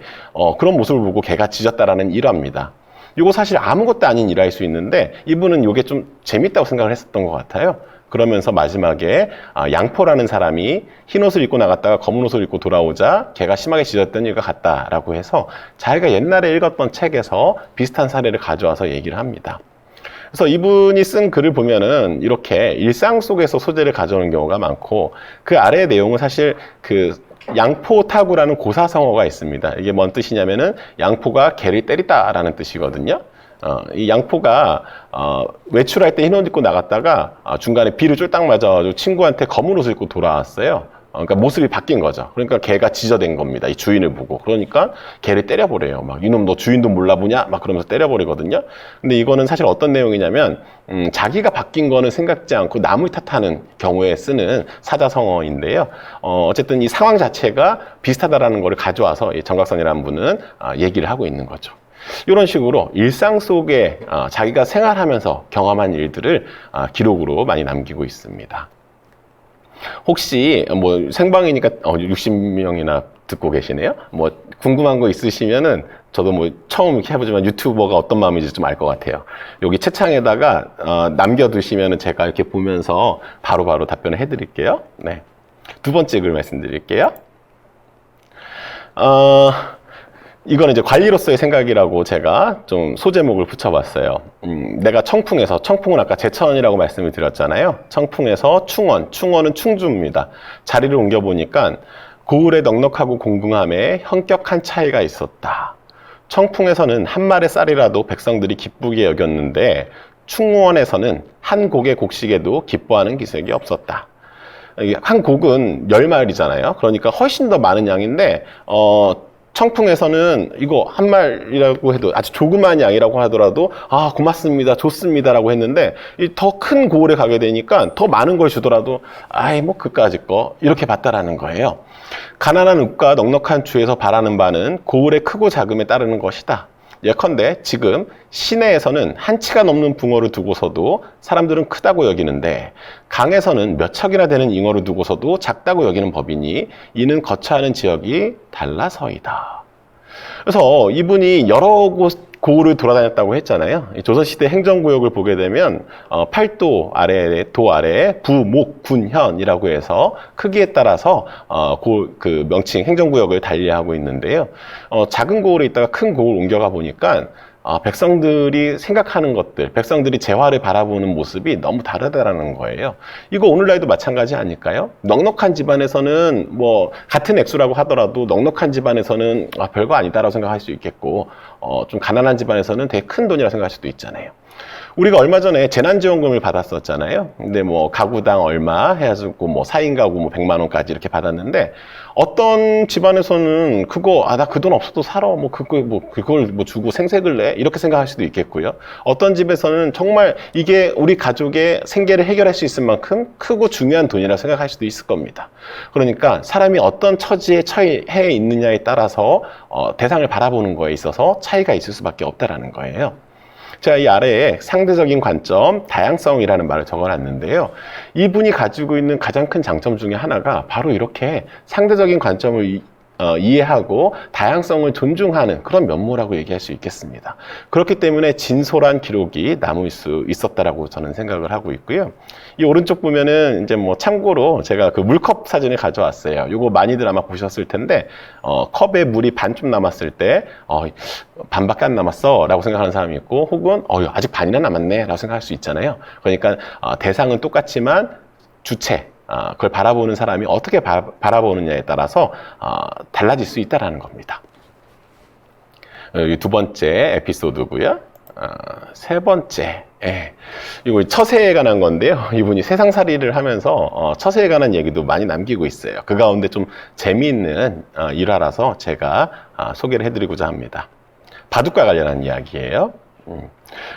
그런 모습을 보고 개가 짖었다라는 일화입니다. 이거 사실 아무것도 아닌 일화일 수 있는데 이분은 이게 좀 재밌다고 생각을 했었던 것 같아요. 그러면서 마지막에 양포라는 사람이 흰 옷을 입고 나갔다가 검은 옷을 입고 돌아오자 개가 심하게 짖었던 일과 같다라고 해서 자기가 옛날에 읽었던 책에서 비슷한 사례를 가져와서 얘기를 합니다. 그래서 이분이 쓴 글을 보면은 이렇게 일상 속에서 소재를 가져오는 경우가 많고 그 아래의 내용은 사실 그 양포타구라는 고사성어가 있습니다. 이게 뭔 뜻이냐면은 양포가 개를 때리다라는 뜻이거든요. 이 양포가 외출할 때 흰 옷 입고 나갔다가 중간에 비를 쫄딱 맞아가지고 친구한테 검은 옷을 입고 돌아왔어요. 그러니까 모습이 바뀐 거죠. 그러니까 개가 지저댄 겁니다. 이 주인을 보고. 그러니까 개를 때려버려요. 막 이놈 너 주인도 몰라보냐? 막 그러면서 때려버리거든요. 근데 이거는 사실 어떤 내용이냐면 자기가 바뀐 거는 생각지 않고 남을 탓하는 경우에 쓰는 사자성어인데요. 어쨌든 이 상황 자체가 비슷하다라는 거를 가져와서 이 정각선이라는 분은 얘기를 하고 있는 거죠. 이런 식으로 일상 속에 자기가 생활하면서 경험한 일들을 기록으로 많이 남기고 있습니다. 혹시 뭐 생방이니까 60명이나 듣고 계시네요. 뭐 궁금한 거 있으시면은 저도 뭐 처음 이렇게 해보지만 유튜버가 어떤 마음인지 좀 알 것 같아요. 여기 채창에다가 남겨두시면은 제가 이렇게 보면서 바로바로 답변을 해드릴게요. 네. 두 번째 글 말씀드릴게요. 이거는 이제 관리로서의 생각이라고 제가 좀 소제목을 붙여봤어요. 내가 청풍은 아까 제천이라고 말씀을 드렸잖아요. 청풍에서 충원은 충주입니다. 자리를 옮겨보니까 고을의 넉넉하고 공궁함에 현격한 차이가 있었다. 청풍에서는 한 마리 쌀이라도 백성들이 기쁘게 여겼는데 충원에서는 한 곡의 곡식에도 기뻐하는 기색이 없었다. 한 곡은 10마리잖아요. 그러니까 훨씬 더 많은 양인데 청풍에서는 이거 한 말이라고 해도 아주 조그만 양이라고 하더라도 고맙습니다 좋습니다라고 했는데 더 큰 고을에 가게 되니까 더 많은 걸 주더라도 아이 뭐 그까짓 거 이렇게 봤다라는 거예요. 가난한 읍과 넉넉한 주에서 바라는 바는 고을의 크고 작음에 따르는 것이다. 예컨대 지금 시내에서는 한 치가 넘는 붕어를 두고서도 사람들은 크다고 여기는데 강에서는 몇 척이나 되는 잉어를 두고서도 작다고 여기는 법이니 이는 거처하는 지역이 달라서이다. 그래서 이분이 여러 곳 고을을 돌아다녔다고 했잖아요. 조선시대 행정구역을 보게 되면 팔도 아래에 도 아래에 부, 목, 군, 현이라고 해서 크기에 따라서 그 명칭 행정구역을 달리하고 있는데요. 작은 고을에 있다가 큰 고을 옮겨가 보니까 백성들이 생각하는 것들, 백성들이 재화를 바라보는 모습이 너무 다르다라는 거예요. 이거 오늘날도 마찬가지 아닐까요? 넉넉한 집안에서는 뭐 같은 액수라고 하더라도 넉넉한 집안에서는 별거 아니다라고 생각할 수 있겠고 좀 가난한 집안에서는 되게 큰 돈이라 생각할 수도 있잖아요. 우리가 얼마 전에 재난지원금을 받았었잖아요. 근데 뭐 가구당 얼마 해가지고 뭐 4인 가구 뭐 100만 원까지 이렇게 받았는데 어떤 집안에서는 그거 나 그 돈 없어도 살아 그걸 뭐 주고 생색을 내 이렇게 생각할 수도 있겠고요. 어떤 집에서는 정말 이게 우리 가족의 생계를 해결할 수 있을 만큼 크고 중요한 돈이라 생각할 수도 있을 겁니다. 그러니까 사람이 어떤 처지에 처해 있느냐에 따라서 대상을 바라보는 거에 있어서 차이가 있을 수밖에 없다라는 거예요. 제가 이 아래에 상대적인 관점, 다양성이라는 말을 적어놨는데요. 이분이 가지고 있는 가장 큰 장점 중에 하나가 바로 이렇게 상대적인 관점을 이해하고 다양성을 존중하는 그런 면모라고 얘기할 수 있겠습니다. 그렇기 때문에 진솔한 기록이 남을 수 있었다라고 저는 생각을 하고 있고요. 이 오른쪽 보면은 이제 뭐 참고로 제가 그 물컵 사진을 가져왔어요. 이거 많이들 아마 보셨을 텐데 컵에 물이 반쯤 남았을 때 반밖에 안 남았어 라고 생각하는 사람이 있고, 혹은 아직 반이나 남았네 라고 생각할 수 있잖아요. 그러니까 대상은 똑같지만 주체, 그걸 바라보는 사람이 어떻게 바라보느냐에 따라서 달라질 수 있다는 겁니다. 여기 두 번째 에피소드고요. 세 번째, 이거 처세에 관한 건데요. 이분이 세상살이를 하면서 처세에 관한 얘기도 많이 남기고 있어요. 그 가운데 좀 재미있는 일화라서 제가 소개를 해드리고자 합니다. 바둑과 관련한 이야기예요.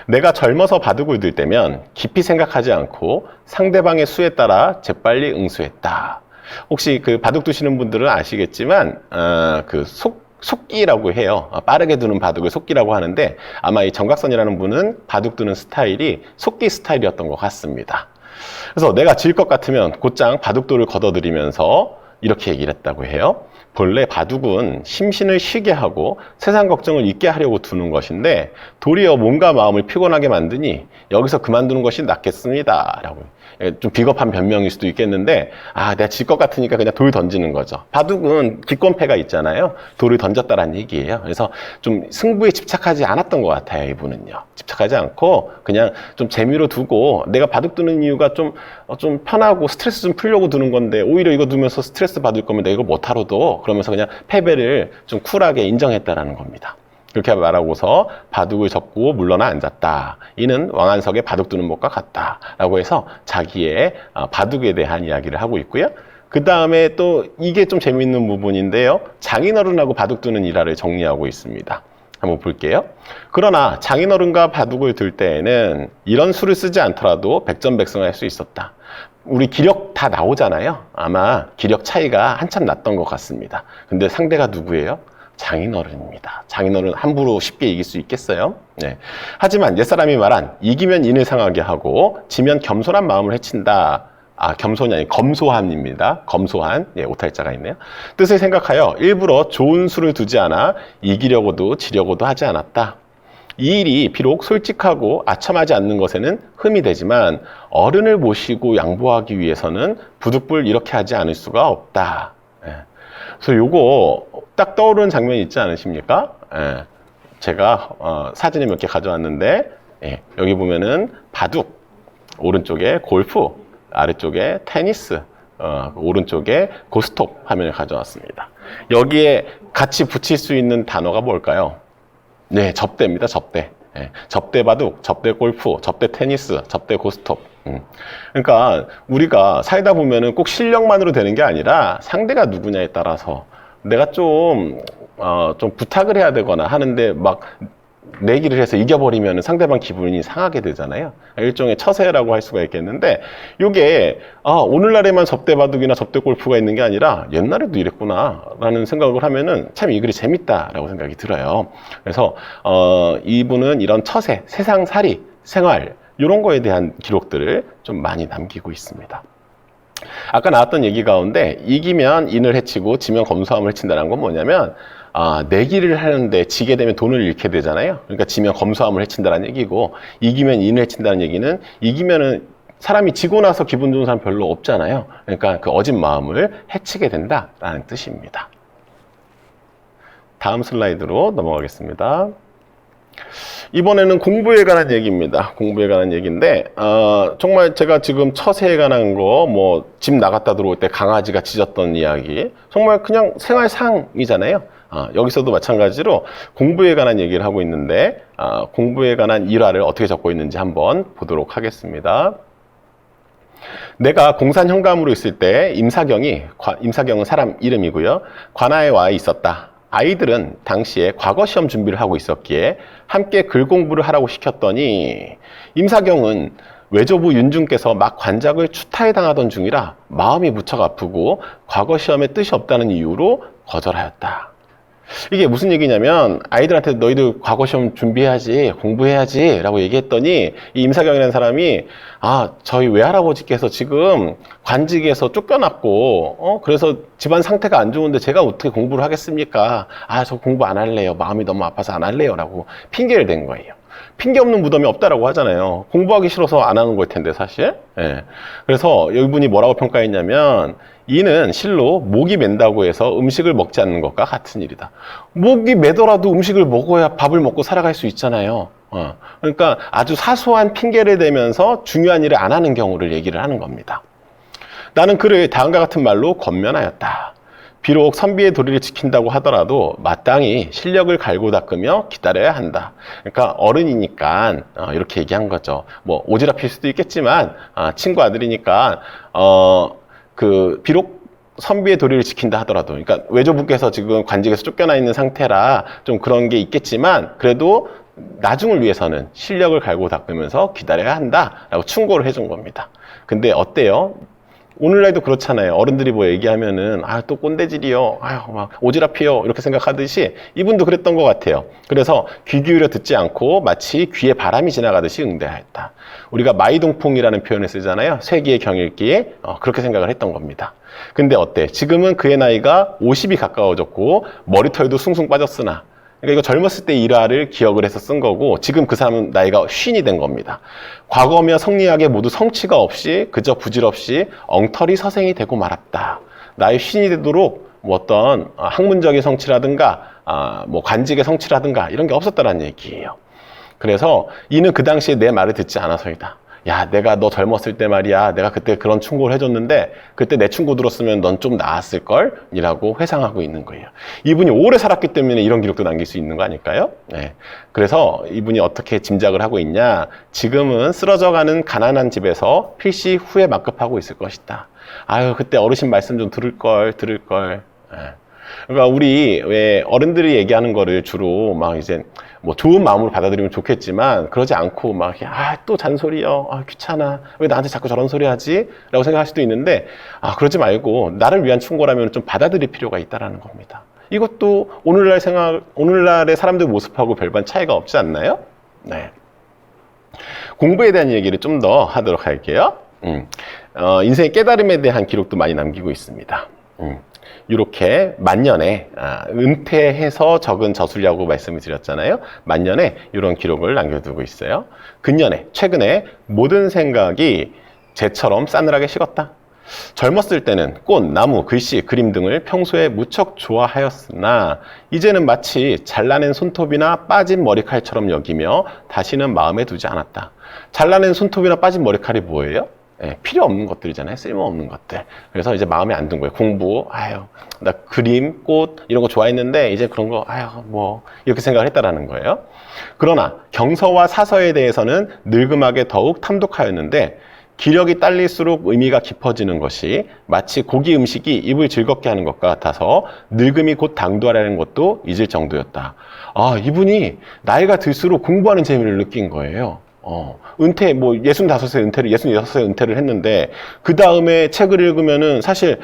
내가 젊어서 바둑을 들 때면 깊이 생각하지 않고 상대방의 수에 따라 재빨리 응수했다. 혹시 그 바둑 두시는 분들은 아시겠지만 그 속기라고 해요. 빠르게 두는 바둑을 속기라고 하는데, 아마 이 정각선이라는 분은 바둑 두는 스타일이 속기 스타일이었던 것 같습니다. 그래서 내가 질 것 같으면 곧장 바둑돌을 걷어들이면서 이렇게 얘기를 했다고 해요. 본래 바둑은 심신을 쉬게 하고 세상 걱정을 잊게 하려고 두는 것인데 도리어 몸과 마음을 피곤하게 만드니 여기서 그만두는 것이 낫겠습니다 라고. 좀 비겁한 변명일 수도 있겠는데, 내가 질 것 같으니까 그냥 돌 던지는 거죠. 바둑은 기권패가 있잖아요. 돌을 던졌다라는 얘기예요. 그래서 좀 승부에 집착하지 않았던 것 같아요, 이분은요. 집착하지 않고 그냥 좀 재미로 두고, 내가 바둑 두는 이유가 좀 편하고 스트레스 좀 풀려고 두는 건데 오히려 이거 두면서 스트레스 받을 거면 내가 이거 못하러 둬. 그러면서 그냥 패배를 좀 쿨하게 인정했다라는 겁니다. 그렇게 말하고서 바둑을 접고 물러나 앉았다. 이는 왕안석에 바둑 두는 법과 같다 라고 해서 자기의 바둑에 대한 이야기를 하고 있고요. 그 다음에 또 이게 좀 재미있는 부분인데요. 장인어른하고 바둑 두는 일화를 정리하고 있습니다. 한번 볼게요. 그러나 장인어른과 바둑을 둘 때에는 이런 수를 쓰지 않더라도 백전백승할 수 있었다. 우리 기력 다 나오잖아요. 아마 기력 차이가 한참 났던 것 같습니다. 근데 상대가 누구예요? 장인어른입니다. 장인어른 함부로 쉽게 이길 수 있겠어요? 네. 하지만 옛사람이 말한 이기면 인을 상하게 하고 지면 겸손한 마음을 해친다. 겸손이 아니 검소함입니다. 검소한, 오탈자가 있네요. 뜻을 생각하여 일부러 좋은 수를 두지 않아 이기려고도 지려고도 하지 않았다. 이 일이 비록 솔직하고 아첨하지 않는 것에는 흠이 되지만 어른을 모시고 양보하기 위해서는 부득불 이렇게 하지 않을 수가 없다. 그래서 요거 딱 떠오르는 장면이 있지 않으십니까? 제가 사진을 몇 개 가져왔는데, 여기 보면은 바둑, 오른쪽에 골프, 아래쪽에 테니스, 오른쪽에 고스톱 화면을 가져왔습니다. 여기에 같이 붙일 수 있는 단어가 뭘까요? 네, 접대입니다. 접대. 접대 바둑, 접대 골프, 접대 테니스, 접대 고스톱. 그러니까 우리가 살다 보면은 꼭 실력만으로 되는 게 아니라 상대가 누구냐에 따라서 내가 좀 부탁을 해야 되거나 하는데 막 내기를 해서 이겨버리면 상대방 기분이 상하게 되잖아요. 일종의 처세라고 할 수가 있겠는데, 이게 오늘날에만 접대 바둑이나 접대 골프가 있는 게 아니라 옛날에도 이랬구나 라는 생각을 하면은 참 이 글이 재밌다라고 생각이 들어요. 그래서 이분은 이런 처세, 세상살이, 생활 이런 거에 대한 기록들을 좀 많이 남기고 있습니다. 아까 나왔던 얘기 가운데 이기면 인을 해치고 지면 검소함을 해친다는 건 뭐냐면, 내기를 하는데 지게 되면 돈을 잃게 되잖아요. 그러니까 지면 검소함을 해친다는 얘기고, 이기면 인을 해친다는 얘기는 이기면은 사람이 지고 나서 기분 좋은 사람 별로 없잖아요. 그러니까 그 어진 마음을 해치게 된다라는 뜻입니다. 다음 슬라이드로 넘어가겠습니다. 이번에는 공부에 관한 얘기입니다. 공부에 관한 얘기인데, 정말 제가 지금 처세에 관한 거, 집 나갔다 들어올 때 강아지가 짖었던 이야기, 정말 그냥 생활상이잖아요. 여기서도 마찬가지로 공부에 관한 얘기를 하고 있는데, 공부에 관한 일화를 어떻게 적고 있는지 한번 보도록 하겠습니다. 내가 공산 현감으로 있을 때 임사경은 사람 이름이고요. 관아에 와 있었다. 아이들은 당시에 과거 시험 준비를 하고 있었기에 함께 글 공부를 하라고 시켰더니 임사경은 외조부 윤중께서 막 관작을 추타해 당하던 중이라 마음이 무척 아프고 과거 시험에 뜻이 없다는 이유로 거절하였다. 이게 무슨 얘기냐면 아이들한테 너희들 과거 시험 준비해야지, 공부해야지 라고 얘기했더니 이 임사경이라는 사람이 저희 외할아버지께서 지금 관직에서 쫓겨났고 그래서 집안 상태가 안 좋은데 제가 어떻게 공부를 하겠습니까? 저 공부 안 할래요. 마음이 너무 아파서 안 할래요 라고 핑계를 댄 거예요. 핑계 없는 무덤이 없다라고 하잖아요. 공부하기 싫어서 안 하는 걸 텐데 사실. 예. 그래서 이분이 뭐라고 평가했냐면 이는 실로 목이 맨다고 해서 음식을 먹지 않는 것과 같은 일이다. 목이 매더라도 음식을 먹어야 밥을 먹고 살아갈 수 있잖아요. 그러니까 아주 사소한 핑계를 대면서 중요한 일을 안 하는 경우를 얘기를 하는 겁니다. 나는 그를 다음과 같은 말로 권면하였다. 비록 선비의 도리를 지킨다고 하더라도 마땅히 실력을 갈고 닦으며 기다려야 한다. 그러니까 어른이니까 이렇게 얘기한 거죠. 뭐 오지랖일 수도 있겠지만 친구 아들이니까 비록 선비의 도리를 지킨다 하더라도, 그러니까 외조부께서 지금 관직에서 쫓겨나 있는 상태라 좀 그런 게 있겠지만 그래도 나중을 위해서는 실력을 갈고 닦으면서 기다려야 한다라고 충고를 해준 겁니다. 근데 어때요? 오늘날도 그렇잖아요. 어른들이 뭐 얘기하면은 또 꼰대질이요, 막 오지랖이요 이렇게 생각하듯이 이분도 그랬던 것 같아요. 그래서 귀 기울여 듣지 않고 마치 귀에 바람이 지나가듯이 응대하였다. 우리가 마이동풍이라는 표현을 쓰잖아요. 쇠기의 경일기에 그렇게 생각을 했던 겁니다. 근데 어때? 지금은 그의 나이가 50이 가까워졌고 머리털도 숭숭 빠졌으나, 그러니까 이거 젊었을 때 일화를 기억을 해서 쓴 거고 지금 그 사람은 나이가 쉰이 된 겁니다. 과거며 성리학에 모두 성취가 없이 그저 부질없이 엉터리 서생이 되고 말았다. 나이 쉰이 되도록 뭐 어떤 학문적인 성취라든가 뭐 관직의 성취라든가 이런 게 없었다는 얘기예요. 그래서 이는 그 당시에 내 말을 듣지 않아서이다. 야, 내가 너 젊었을 때 말이야, 내가 그때 그런 충고를 해줬는데 그때 내 충고 들었으면 넌 좀 나았을걸? 이라고 회상하고 있는 거예요. 이분이 오래 살았기 때문에 이런 기록도 남길 수 있는 거 아닐까요? 네. 그래서 이분이 어떻게 짐작을 하고 있냐, 지금은 쓰러져가는 가난한 집에서 필시 후에 막급하고 있을 것이다. 그때 어르신 말씀 좀 들을걸. 네. 그러니까 우리 왜 어른들이 얘기하는 거를 주로 막 이제 뭐 좋은 마음으로 받아들이면 좋겠지만 그러지 않고 막 또 잔소리요, 귀찮아, 왜 나한테 자꾸 저런 소리 하지? 라고 생각할 수도 있는데 그러지 말고 나를 위한 충고라면 좀 받아들일 필요가 있다라는 겁니다. 이것도 오늘날의 사람들 모습하고 별반 차이가 없지 않나요? 네. 공부에 대한 얘기를 좀 더 하도록 할게요. 인생의 깨달음에 대한 기록도 많이 남기고 있습니다. 이렇게 만년에 은퇴해서 적은 저술이라고 말씀을 드렸잖아요. 만년에 이런 기록을 남겨두고 있어요. 최근에 모든 생각이 재처럼 싸늘하게 식었다. 젊었을 때는 꽃, 나무, 글씨, 그림 등을 평소에 무척 좋아하였으나 이제는 마치 잘라낸 손톱이나 빠진 머리칼처럼 여기며 다시는 마음에 두지 않았다. 잘라낸 손톱이나 빠진 머리칼이 뭐예요? 필요 없는 것들이잖아요. 쓸모없는 것들. 그래서 이제 마음에 안 든 거예요. 공부, 나 그림, 꽃 이런 거 좋아했는데 이제 그런 거 이렇게 생각을 했다라는 거예요. 그러나 경서와 사서에 대해서는 늙음하게 더욱 탐독하였는데 기력이 딸릴수록 의미가 깊어지는 것이 마치 고기 음식이 입을 즐겁게 하는 것과 같아서 늙음이 곧 당도하라는 것도 잊을 정도였다. 이분이 나이가 들수록 공부하는 재미를 느낀 거예요. 은퇴, 66세 은퇴를 했는데, 그 다음에 책을 읽으면은 사실,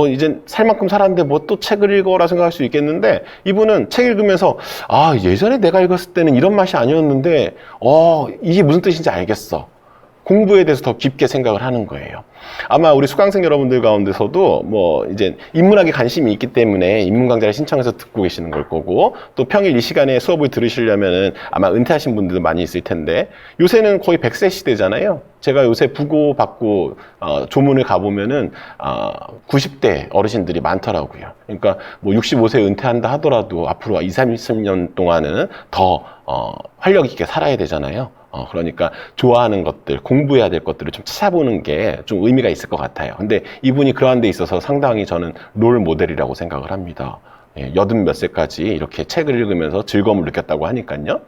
이젠 살 만큼 살았는데 뭐 또 책을 읽어라 생각할 수 있겠는데, 이분은 책 읽으면서, 예전에 내가 읽었을 때는 이런 맛이 아니었는데, 이게 무슨 뜻인지 알겠어. 공부에 대해서 더 깊게 생각을 하는 거예요. 아마 우리 수강생 여러분들 가운데서도 이제 인문학에 관심이 있기 때문에 인문 강좌를 신청해서 듣고 계시는 걸 거고, 또 평일 이 시간에 수업을 들으시려면은 아마 은퇴하신 분들도 많이 있을 텐데, 요새는 거의 100세 시대잖아요. 제가 요새 부고 받고 조문을 가보면은 90대 어르신들이 많더라고요. 그러니까 65세 은퇴한다 하더라도 앞으로 20-30년 동안은 더 활력 있게 살아야 되잖아요. 그러니까 좋아하는 것들, 공부해야 될 것들을 좀 찾아보는 게 좀 의미가 있을 것 같아요. 근데 이분이 그러한 데 있어서 상당히 저는 롤 모델이라고 생각을 합니다. 80몇 세까지 이렇게 책을 읽으면서 즐거움을 느꼈다고 하니까요.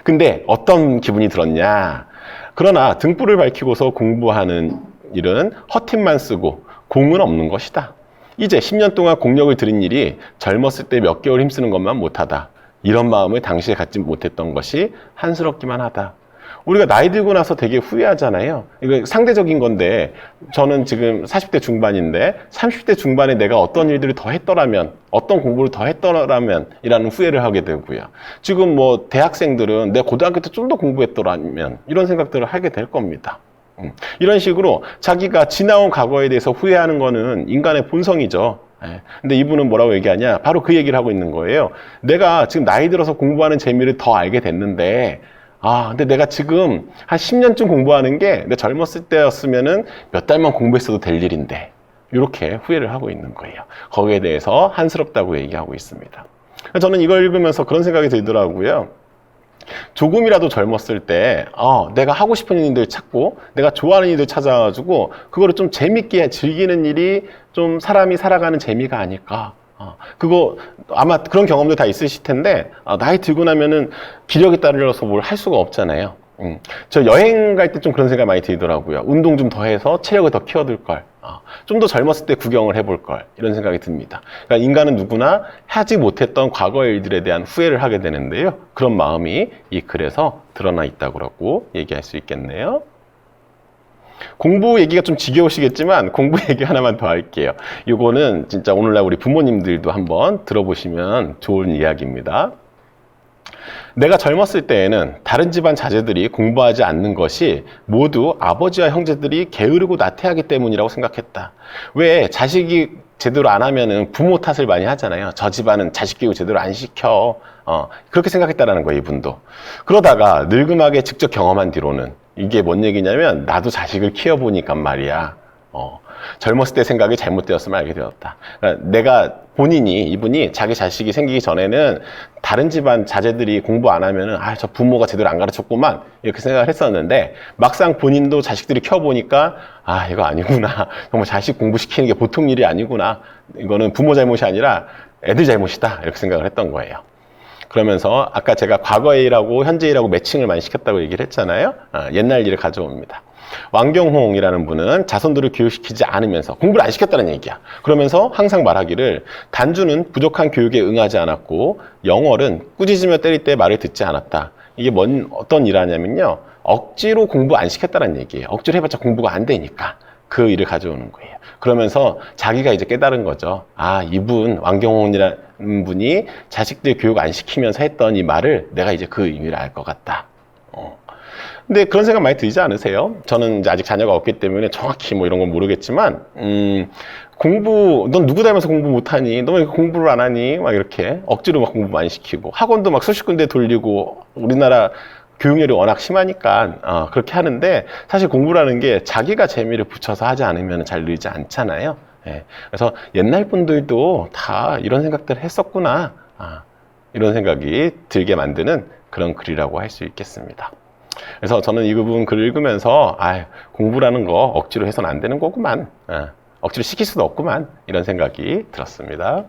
근데 어떤 기분이 들었냐? 그러나 등불을 밝히고서 공부하는 일은 헛힘만 쓰고 공은 없는 것이다. 이제 10년 동안 공력을 들인 일이 젊었을 때 몇 개월 힘쓰는 것만 못하다. 이런 마음을 당시에 갖지 못했던 것이 한스럽기만 하다. 우리가 나이 들고 나서 되게 후회하잖아요. 이거 상대적인 건데, 저는 지금 40대 중반인데 30대 중반에 내가 어떤 일들을 더 했더라면, 어떤 공부를 더 했더라면 이라는 후회를 하게 되고요. 지금 뭐 대학생들은 내 고등학교 때 좀 더 공부했더라면 이런 생각들을 하게 될 겁니다. 이런 식으로 자기가 지나온 과거에 대해서 후회하는 거는 인간의 본성이죠. 근데 이분은 뭐라고 얘기하냐? 바로 그 얘기를 하고 있는 거예요. 내가 지금 나이 들어서 공부하는 재미를 더 알게 됐는데, 근데 내가 지금 한 10년쯤 공부하는 게 내 젊었을 때였으면은 몇 달만 공부했어도 될 일인데, 이렇게 후회를 하고 있는 거예요. 거기에 대해서 한스럽다고 얘기하고 있습니다. 저는 이걸 읽으면서 그런 생각이 들더라고요. 조금이라도 젊었을 때 내가 하고 싶은 일들 찾고 내가 좋아하는 일들 찾아가지고 그거를 좀 재밌게 즐기는 일이 좀 사람이 살아가는 재미가 아닐까. 그거 아마 그런 경험도 다 있으실 텐데 나이 들고 나면은 기력에 따라서 뭘 할 수가 없잖아요. 저 여행 갈 때 좀 그런 생각이 많이 들더라고요. 운동 좀 더 해서 체력을 더 키워둘 걸. 좀 더 젊었을 때 구경을 해볼 걸. 이런 생각이 듭니다. 그러니까 인간은 누구나 하지 못했던 과거의 일들에 대한 후회를 하게 되는데요. 그런 마음이 이 글에서 드러나 있다고 얘기할 수 있겠네요. 공부 얘기가 좀 지겨우시겠지만 공부 얘기 하나만 더 할게요. 이거는 진짜 오늘날 우리 부모님들도 한번 들어보시면 좋은 이야기입니다. 내가 젊었을 때에는 다른 집안 자제들이 공부하지 않는 것이 모두 아버지와 형제들이 게으르고 나태하기 때문이라고 생각했다. 왜 자식이 제대로 안 하면은 부모 탓을 많이 하잖아요. 저 집안은 자식 교육 제대로 안 시켜. 그렇게 생각했다라는 거예요, 이분도. 그러다가 늙음하게 직접 경험한 뒤로는 이게 뭔 얘기냐면 나도 자식을 키워보니까 말이야. 젊었을 때 생각이 잘못되었음을 알게 되었다. 그러니까 이분이 자기 자식이 생기기 전에는 다른 집안 자제들이 공부 안 하면은 저 부모가 제대로 안 가르쳤구만 이렇게 생각을 했었는데 막상 본인도 자식들이 키워보니까 이거 아니구나. 정말 자식 공부시키는 게 보통 일이 아니구나. 이거는 부모 잘못이 아니라 애들 잘못이다 이렇게 생각을 했던 거예요. 그러면서 아까 제가 과거의 일하고 현재 일하고 매칭을 많이 시켰다고 얘기를 했잖아요. 옛날 일을 가져옵니다. 왕경홍이라는 분은 자손들을 교육시키지 않으면서 공부를 안 시켰다는 얘기야. 그러면서 항상 말하기를 단주는 부족한 교육에 응하지 않았고 영월은 꾸짖으며 때릴 때 말을 듣지 않았다. 이게 어떤 일하냐면요. 억지로 공부 안 시켰다는 얘기예요. 억지로 해봤자 공부가 안 되니까 그 일을 가져오는 거예요. 그러면서 자기가 이제 깨달은 거죠. 이분 왕경홍이라는 분이 자식들 교육 안 시키면서 했던 이 말을 내가 이제 그 의미를 알 것 같다. 근데 그런 생각 많이 들지 않으세요? 저는 이제 아직 자녀가 없기 때문에 정확히 뭐 이런 건 모르겠지만, 넌 누구 닮아서 공부 못하니? 너 왜 공부를 안 하니? 막 이렇게 억지로 막 공부 많이 시키고, 학원도 막 수십 군데 돌리고, 우리나라 교육열이 워낙 심하니까, 그렇게 하는데, 사실 공부라는 게 자기가 재미를 붙여서 하지 않으면 잘 늘지 않잖아요. 그래서 옛날 분들도 다 이런 생각들을 했었구나. 이런 생각이 들게 만드는 그런 글이라고 할 수 있겠습니다. 그래서 저는 이 부분 글을 읽으면서 공부라는 거 억지로 해서는 안 되는 거구만. 억지로 시킬 수도 없구만. 이런 생각이 들었습니다.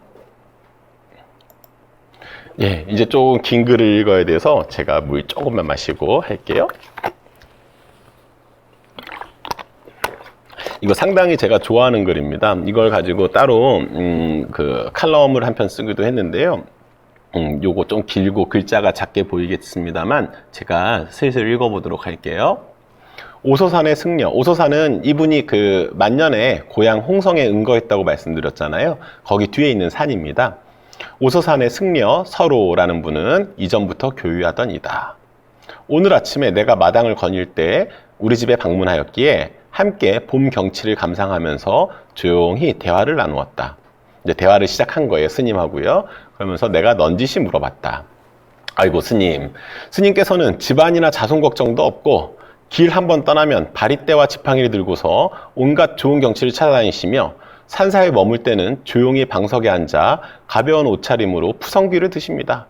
이제 조금 긴 글을 읽어야 돼서 제가 물 조금만 마시고 할게요. 이거 상당히 제가 좋아하는 글입니다. 이걸 가지고 따로 그 칼럼을 한 편 쓰기도 했는데요. 요거 좀 길고 글자가 작게 보이겠습니다만 제가 슬슬 읽어보도록 할게요. 오소산의 승려. 오소산은 이분이 그 만년에 고향 홍성에 은거했다고 말씀드렸잖아요. 거기 뒤에 있는 산입니다. 오소산의 승려 서로라는 분은 이전부터 교유하던 이다. 오늘 아침에 내가 마당을 거닐 때 우리 집에 방문하였기에 함께 봄 경치를 감상하면서 조용히 대화를 나누었다. 이제 대화를 시작한 거예요, 스님하고요. 그러면서 내가 넌지시 물어봤다. 아이고 스님께서는 집안이나 자손 걱정도 없고 길 한번 떠나면 바리떼와 지팡이를 들고서 온갖 좋은 경치를 찾아다니시며 산사에 머물 때는 조용히 방석에 앉아 가벼운 옷차림으로 푸성귀를 드십니다.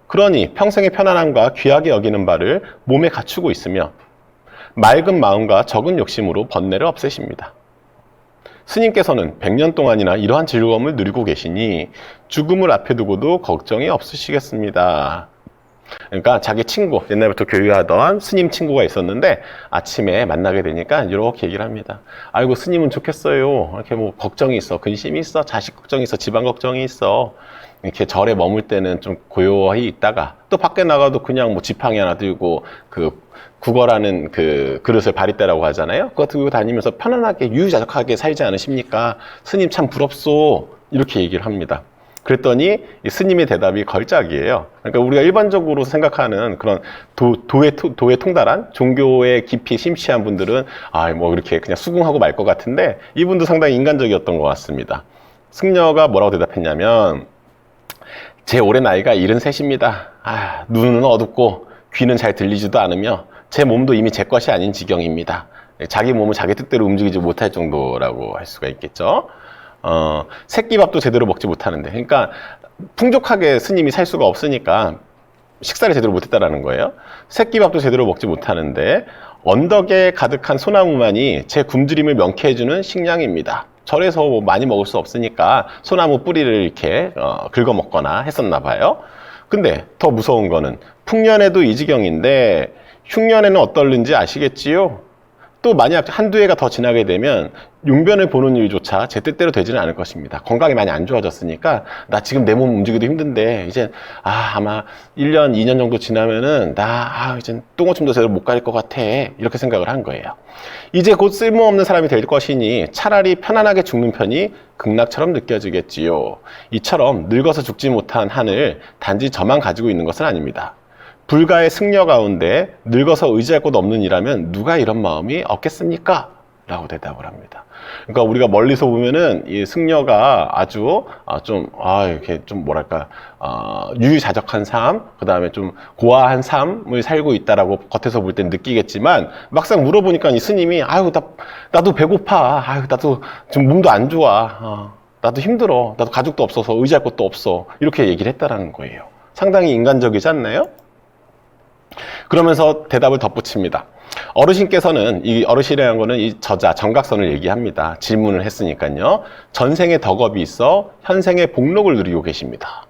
그러니 평생의 편안함과 귀하게 여기는 바를 몸에 갖추고 있으며 맑은 마음과 적은 욕심으로 번뇌를 없애십니다. 스님께서는 100년 동안이나 이러한 즐거움을 누리고 계시니 죽음을 앞에 두고도 걱정이 없으시겠습니다. 그러니까 자기 친구, 옛날부터 교육하던 스님 친구가 있었는데 아침에 만나게 되니까 이렇게 얘기를 합니다. 아이고 스님은 좋겠어요. 이렇게 뭐 걱정이 있어, 근심이 있어, 자식 걱정이 있어, 집안 걱정이 있어. 이렇게 절에 머물 때는 좀 고요히 있다가 또 밖에 나가도 그냥 뭐 지팡이 하나 들고 그 국어라는 그 그릇을 바리떼라고 하잖아요. 그거 들고 다니면서 편안하게 유유자적하게 살지 않으십니까? 스님 참 부럽소. 이렇게 얘기를 합니다. 그랬더니 이 스님의 대답이 걸작이에요. 그러니까 우리가 일반적으로 생각하는 그런 도에 통달한 종교에 깊이 심취한 분들은 뭐 이렇게 그냥 수긍하고 말 것 같은데 이분도 상당히 인간적이었던 것 같습니다. 승려가 뭐라고 대답했냐면 제 올해 나이가 73입니다. 눈은 어둡고 귀는 잘 들리지도 않으며 제 몸도 이미 제 것이 아닌 지경입니다. 자기 몸을 자기 뜻대로 움직이지 못할 정도라고 할 수가 있겠죠. 새끼밥도 제대로 먹지 못하는데, 그러니까 풍족하게 스님이 살 수가 없으니까 식사를 제대로 못했다라는 거예요. 새끼밥도 제대로 먹지 못하는데 언덕에 가득한 소나무만이 제 굶주림을 명쾌해주는 식량입니다. 절에서 뭐 많이 먹을 수 없으니까 소나무 뿌리를 이렇게 긁어 먹거나 했었나 봐요. 근데 더 무서운 거는 풍년에도 이 지경인데 흉년에는 어떨는지 아시겠지요? 또 만약 한두 해가 더 지나게 되면 용변을 보는 일조차 제 뜻대로 되지는 않을 것입니다. 건강이 많이 안 좋아졌으니까 나 지금 내 몸 움직이기도 힘든데 이제 아마 1년, 2년 정도 지나면은 나 이제 똥오줌도 제대로 못 가릴 것 같아. 이렇게 생각을 한 거예요. 이제 곧 쓸모없는 사람이 될 것이니 차라리 편안하게 죽는 편이 극락처럼 느껴지겠지요. 이처럼 늙어서 죽지 못한 한을 단지 저만 가지고 있는 것은 아닙니다. 불가의 승려 가운데 늙어서 의지할 곳 없는 이라면 누가 이런 마음이 없겠습니까? 라고 대답을 합니다. 그러니까 우리가 멀리서 보면은 이 승려가 아주 이렇게 좀 뭐랄까 유유자적한 삶, 그 다음에 좀 고아한 삶을 살고 있다라고 겉에서 볼 땐 느끼겠지만 막상 물어보니까 이 스님이 나도 배고파, 나도 좀 몸도 안 좋아, 나도 힘들어, 나도 가족도 없어서 의지할 곳도 없어, 이렇게 얘기를 했다라는 거예요. 상당히 인간적이지 않나요? 그러면서 대답을 덧붙입니다. 어르신께서는, 이 어르신이라는 거는 이 저자 정각선을 얘기합니다. 질문을 했으니까요. 전생에 덕업이 있어 현생의 복록을 누리고 계십니다.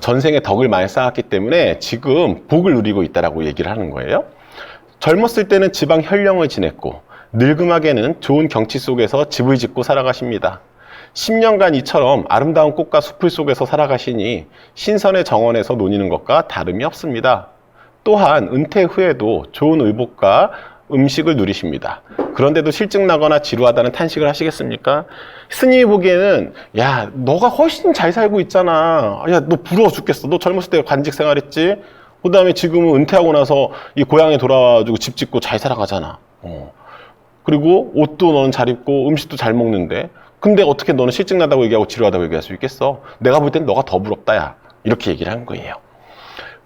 전생에 덕을 많이 쌓았기 때문에 지금 복을 누리고 있다라고 얘기를 하는 거예요. 젊었을 때는 지방 현령을 지냈고 늙음하게는 좋은 경치 속에서 집을 짓고 살아가십니다. 10년간 이처럼 아름다운 꽃과 숲을 속에서 살아가시니 신선의 정원에서 노니는 것과 다름이 없습니다. 또한 은퇴 후에도 좋은 의복과 음식을 누리십니다. 그런데도 실증 나거나 지루하다는 탄식을 하시겠습니까? 스님이 보기에는 너가 훨씬 잘 살고 있잖아. 너 부러워 죽겠어. 너 젊었을 때 관직 생활했지? 그 다음에 지금은 은퇴하고 나서 이 고향에 돌아와가지고 집 짓고 잘 살아가잖아. 그리고 옷도 너는 잘 입고 음식도 잘 먹는데 근데 어떻게 너는 실증 나다고 얘기하고 지루하다고 얘기할 수 있겠어? 내가 볼 땐 너가 더 부럽다, 야. 이렇게 얘기를 한 거예요.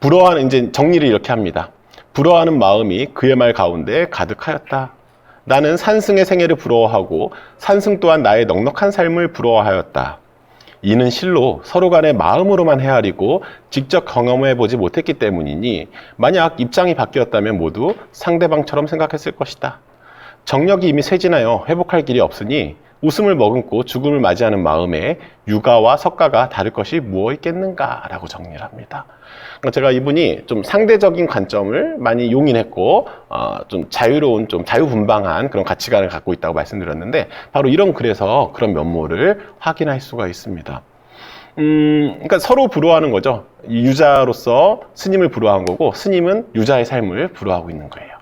부러워하는, 이제 정리를 이렇게 합니다. 부러워하는 마음이 그의 말 가운데 가득하였다. 나는 산승의 생애를 부러워하고 산승 또한 나의 넉넉한 삶을 부러워하였다. 이는 실로 서로 간의 마음으로만 헤아리고 직접 경험해보지 못했기 때문이니 만약 입장이 바뀌었다면 모두 상대방처럼 생각했을 것이다. 정력이 이미 쇠진하여 회복할 길이 없으니 웃음을 머금고 죽음을 맞이하는 마음에 유가와 석가가 다를 것이 무엇 있겠는가 라고 정리를 합니다. 제가 이분이 좀 상대적인 관점을 많이 용인했고 좀 자유로운, 좀 자유분방한 그런 가치관을 갖고 있다고 말씀드렸는데 바로 이런 글에서 그런 면모를 확인할 수가 있습니다. 그러니까 서로 부러워하는 거죠. 유자로서 스님을 부러워한 거고 스님은 유자의 삶을 부러워하고 있는 거예요.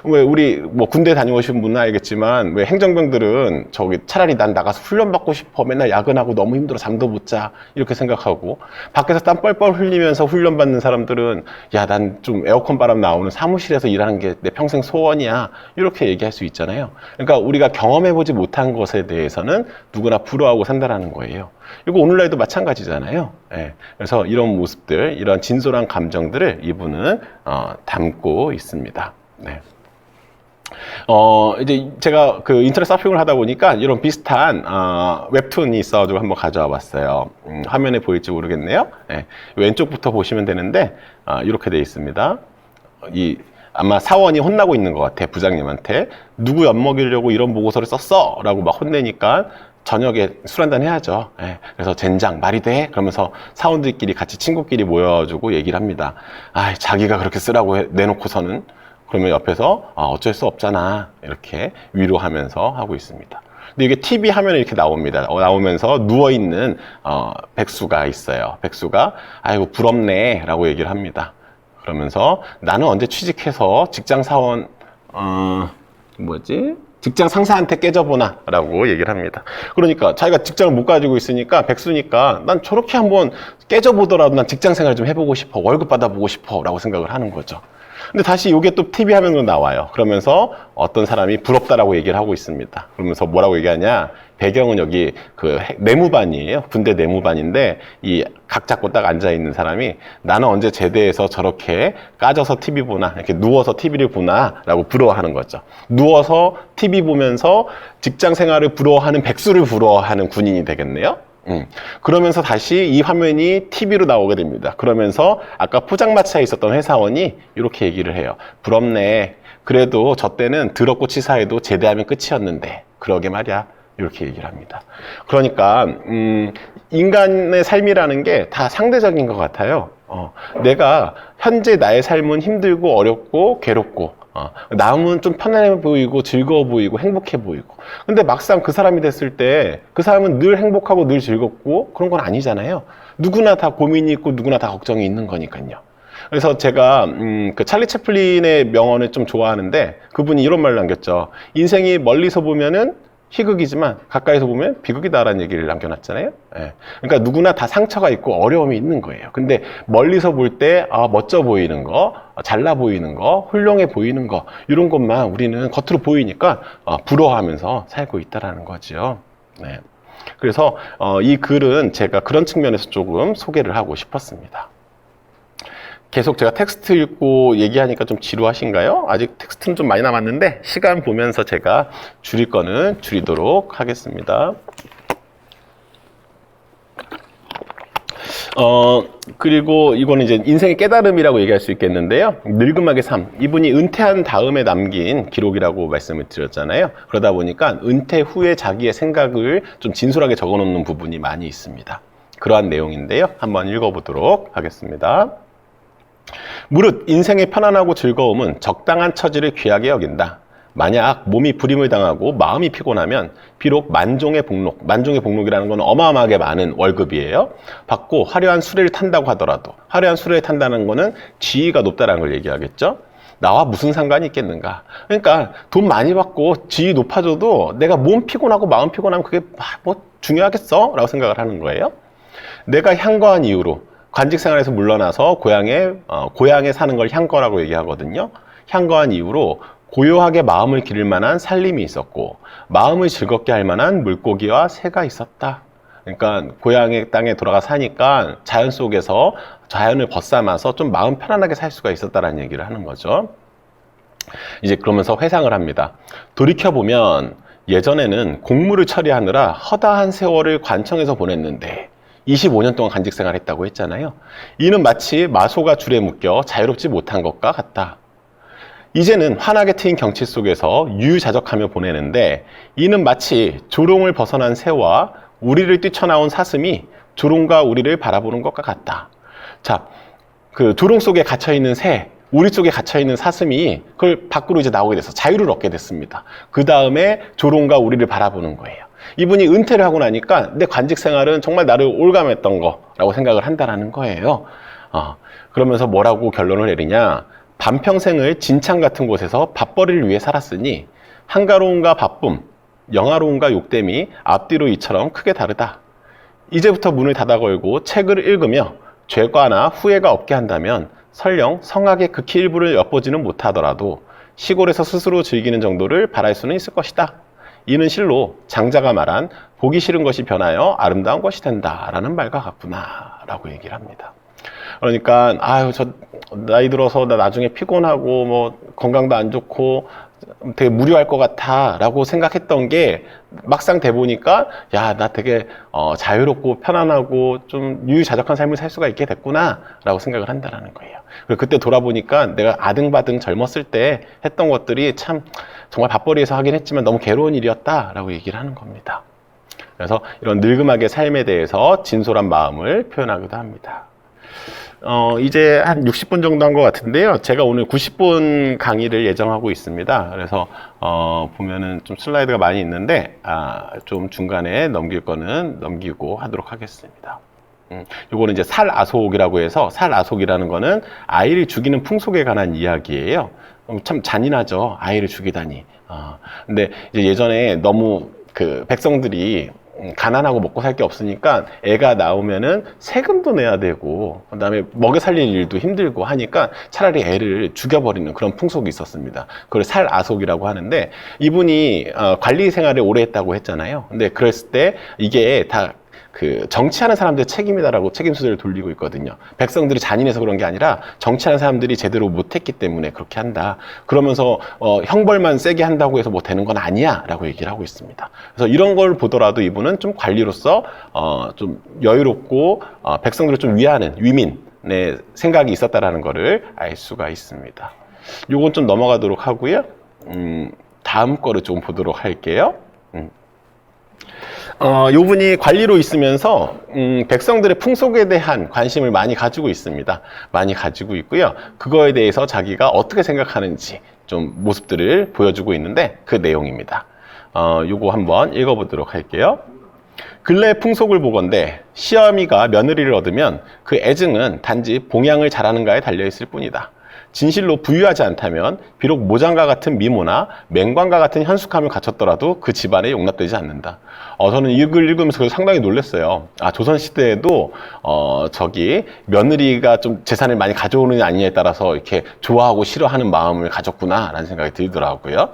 왜 우리 뭐 군대 다녀오신 분은 알겠지만 왜 행정병들은 저기 차라리 난 나가서 훈련 받고 싶어, 맨날 야근하고 너무 힘들어 잠도 못 자 이렇게 생각하고, 밖에서 땀 뻘뻘 흘리면서 훈련 받는 사람들은 난 좀 에어컨 바람 나오는 사무실에서 일하는 게 내 평생 소원이야 이렇게 얘기할 수 있잖아요. 그러니까 우리가 경험해보지 못한 것에 대해서는 누구나 부러워하고 산다라는 거예요. 이거 오늘날도 마찬가지잖아요. 그래서 이런 모습들, 이런 진솔한 감정들을 이분은 담고 있습니다. 네. 이제 제가 그 인터넷 서핑을 하다 보니까 이런 비슷한 웹툰이 있어가지고 한번 가져와 봤어요. 화면에 보일지 모르겠네요. 왼쪽부터 보시면 되는데 이렇게 돼 있습니다. 아마 사원이 혼나고 있는 것 같아, 부장님한테. 누구 엿먹이려고 이런 보고서를 썼어? 라고 막 혼내니까 저녁에 술 한잔 해야죠. 그래서 젠장 말이 돼? 그러면서 사원들끼리 같이 친구끼리 모여가지고 얘기를 합니다. 자기가 그렇게 쓰라고 내놓고서는. 그러면 옆에서 어쩔 수 없잖아 이렇게 위로하면서 하고 있습니다. 근데 이게 TV 화면에 이렇게 나옵니다. 나오면서 누워있는 백수가 있어요. 백수가 아이고 부럽네 라고 얘기를 합니다. 그러면서 나는 언제 취직해서 직장 사원 직장 상사한테 깨져보나 라고 얘기를 합니다. 그러니까 자기가 직장을 못 가지고 있으니까 백수니까 난 저렇게 한번 깨져보더라도 난 직장 생활 좀 해보고 싶어, 월급 받아보고 싶어 라고 생각을 하는 거죠. 근데 다시 이게 또 TV 화면으로 나와요. 그러면서 어떤 사람이 부럽다라고 얘기를 하고 있습니다. 그러면서 뭐라고 얘기하냐, 배경은 여기 그 내무반이에요. 군대 내무반인데 이 각 잡고 딱 앉아 있는 사람이 나는 언제 제대해서 저렇게 까져서 TV 보나, 이렇게 누워서 TV를 보나 라고 부러워하는 거죠. 누워서 TV 보면서 직장 생활을 부러워하는 백수를 부러워하는 군인이 되겠네요. 그러면서 다시 이 화면이 TV로 나오게 됩니다. 그러면서 아까 포장마차에 있었던 회사원이 이렇게 얘기를 해요. 부럽네. 그래도 저 때는 더럽고 치사해도 제대하면 끝이었는데. 그러게 말이야. 이렇게 얘기를 합니다. 그러니까 인간의 삶이라는 게 다 상대적인 것 같아요. 내가 현재 나의 삶은 힘들고 어렵고 괴롭고 남은 좀 편안해 보이고 즐거워 보이고 행복해 보이고, 근데 막상 그 사람이 됐을 때 그 사람은 늘 행복하고 늘 즐겁고 그런 건 아니잖아요. 누구나 다 고민이 있고 누구나 다 걱정이 있는 거니까요. 그래서 제가 그 찰리 채플린의 명언을 좀 좋아하는데, 그분이 이런 말을 남겼죠. 인생이 멀리서 보면은 희극이지만 가까이서 보면 비극이다라는 얘기를 남겨놨잖아요. 예. 그러니까 누구나 다 상처가 있고 어려움이 있는 거예요. 근데 멀리서 볼 때 멋져 보이는 거, 잘나 보이는 거, 훌륭해 보이는 거, 이런 것만 우리는 겉으로 보이니까 부러워하면서 살고 있다라는 거죠. 네. 그래서 이 글은 제가 그런 측면에서 조금 소개를 하고 싶었습니다. 계속 제가 텍스트 읽고 얘기하니까 좀 지루하신가요? 아직 텍스트는 좀 많이 남았는데 시간 보면서 제가 줄일 거는 줄이도록 하겠습니다. 그리고 이거는 이제 인생의 깨달음이라고 얘기할 수 있겠는데요. 늙음악의 삶. 이분이 은퇴한 다음에 남긴 기록이라고 말씀을 드렸잖아요. 그러다 보니까 은퇴 후에 자기의 생각을 좀 진솔하게 적어 놓는 부분이 많이 있습니다. 그러한 내용인데요. 한번 읽어보도록 하겠습니다. 무릇 인생의 편안하고 즐거움은 적당한 처지를 귀하게 여긴다. 만약 몸이 불임을 당하고 마음이 피곤하면 비록 만종의 복록이라는 건 어마어마하게 많은 월급이에요. 받고 화려한 수레를 탄다고 하더라도, 화려한 수레를 탄다는 거는 지위가 높다는 걸 얘기하겠죠. 나와 무슨 상관이 있겠는가. 그러니까 돈 많이 받고 지위 높아져도 내가 몸 피곤하고 마음 피곤하면 그게 뭐 중요하겠어? 라고 생각을 하는 거예요. 내가 향거한 이유로 관직 생활에서 물러나서 고향에 사는 걸 향거라고 얘기하거든요. 향거한 이후로 고요하게 마음을 기를 만한 살림이 있었고 마음을 즐겁게 할 만한 물고기와 새가 있었다. 그러니까 고향의 땅에 돌아가 사니까 자연 속에서 자연을 벗삼아서 좀 마음 편안하게 살 수가 있었다라는 얘기를 하는 거죠. 이제 그러면서 회상을 합니다. 돌이켜보면 예전에는 공무를 처리하느라 허다한 세월을 관청에서 보냈는데 25년 동안 간직 생활했다고 했잖아요. 이는 마치 마소가 줄에 묶여 자유롭지 못한 것과 같다. 이제는 환하게 트인 경치 속에서 유유자적하며 보내는데 이는 마치 조롱을 벗어난 새와 우리를 뛰쳐나온 사슴이 조롱과 우리를 바라보는 것과 같다. 자, 그 조롱 속에 갇혀있는 새, 우리 속에 갇혀있는 사슴이 그걸 밖으로 이제 나오게 돼서 자유를 얻게 됐습니다. 그 다음에 조롱과 우리를 바라보는 거예요. 이분이 은퇴를 하고 나니까 내 관직 생활은 정말 나를 올감했던 거라고 생각을 한다는 거예요. 그러면서 뭐라고 결론을 내리냐. 반평생을 진창 같은 곳에서 밥벌이를 위해 살았으니 한가로움과 바쁨, 영화로움과 욕됨이 앞뒤로 이처럼 크게 다르다. 이제부터 문을 닫아 걸고 책을 읽으며 죄과나 후회가 없게 한다면 설령 성악의 극히 일부를 엿보지는 못하더라도 시골에서 스스로 즐기는 정도를 바랄 수는 있을 것이다. 이는 실로 장자가 말한 보기 싫은 것이 변하여 아름다운 것이 된다 라는 말과 같구나 라고 얘기를 합니다. 그러니까 저 나이 들어서 나 나중에 피곤하고 뭐 건강도 안 좋고 되게 무료할 것 같아 라고 생각했던 게 막상 돼 보니까 나 되게 자유롭고 편안하고 좀 유유자적한 삶을 살 수가 있게 됐구나 라고 생각을 한다는 거예요. 그리고 그때 돌아보니까 내가 아등바등 젊었을 때 했던 것들이 참 정말 밥벌이에서 하긴 했지만 너무 괴로운 일이었다 라고 얘기를 하는 겁니다. 그래서 이런 늙음하게 삶에 대해서 진솔한 마음을 표현하기도 합니다. 이제 한 60분 정도 한 것 같은데요. 제가 오늘 90분 강의를 예정하고 있습니다. 그래서, 보면은 좀 슬라이드가 많이 있는데, 좀 중간에 넘길 거는 넘기고 하도록 하겠습니다. 요거는 이제 살아속이라고 해서, 살아속이라는 거는 아이를 죽이는 풍속에 관한 이야기예요. 참 잔인하죠. 아이를 죽이다니. 근데 이제 예전에 너무 그 백성들이 가난하고 먹고 살 게 없으니까 애가 나오면은 세금도 내야 되고 그다음에 먹여 살릴 일도 힘들고 하니까 차라리 애를 죽여버리는 그런 풍속이 있었습니다. 그걸 살아속이라고 하는데 이분이 관리 생활을 오래 했다고 했잖아요. 근데 그랬을 때 이게 다 그 정치하는 사람들의 책임이다라고 책임 소재를 돌리고 있거든요. 백성들이 잔인해서 그런 게 아니라 정치하는 사람들이 제대로 못했기 때문에 그렇게 한다. 그러면서 형벌만 세게 한다고 해서 뭐 되는 건 아니야라고 얘기를 하고 있습니다. 그래서 이런 걸 보더라도 이분은 좀 관리로서 좀 여유롭고 백성들을 좀 위하는 위민의 생각이 있었다라는 거를 알 수가 있습니다. 요건 좀 넘어가도록 하고요. 다음 거를 좀 보도록 할게요. 요분이 관리로 있으면서 백성들의 풍속에 대한 관심을 많이 가지고 있습니다. 많이 가지고 있고요. 그거에 대해서 자기가 어떻게 생각하는지 좀 모습들을 보여주고 있는데 그 내용입니다. 요거 한번 읽어보도록 할게요. 근래 풍속을 보건대 시어미가 며느리를 얻으면 그 애증은 단지 봉양을 잘하는가에 달려있을 뿐이다. 진실로 부유하지 않다면 비록 모장과 같은 미모나 맹관과 같은 현숙함을 갖췄더라도 그 집안에 용납되지 않는다. 저는 이 글 읽으면서 상당히 놀랐어요. 조선시대에도 저기 며느리가 좀 재산을 많이 가져오느냐 아니냐에 따라서 이렇게 좋아하고 싫어하는 마음을 가졌구나 라는 생각이 들더라고요.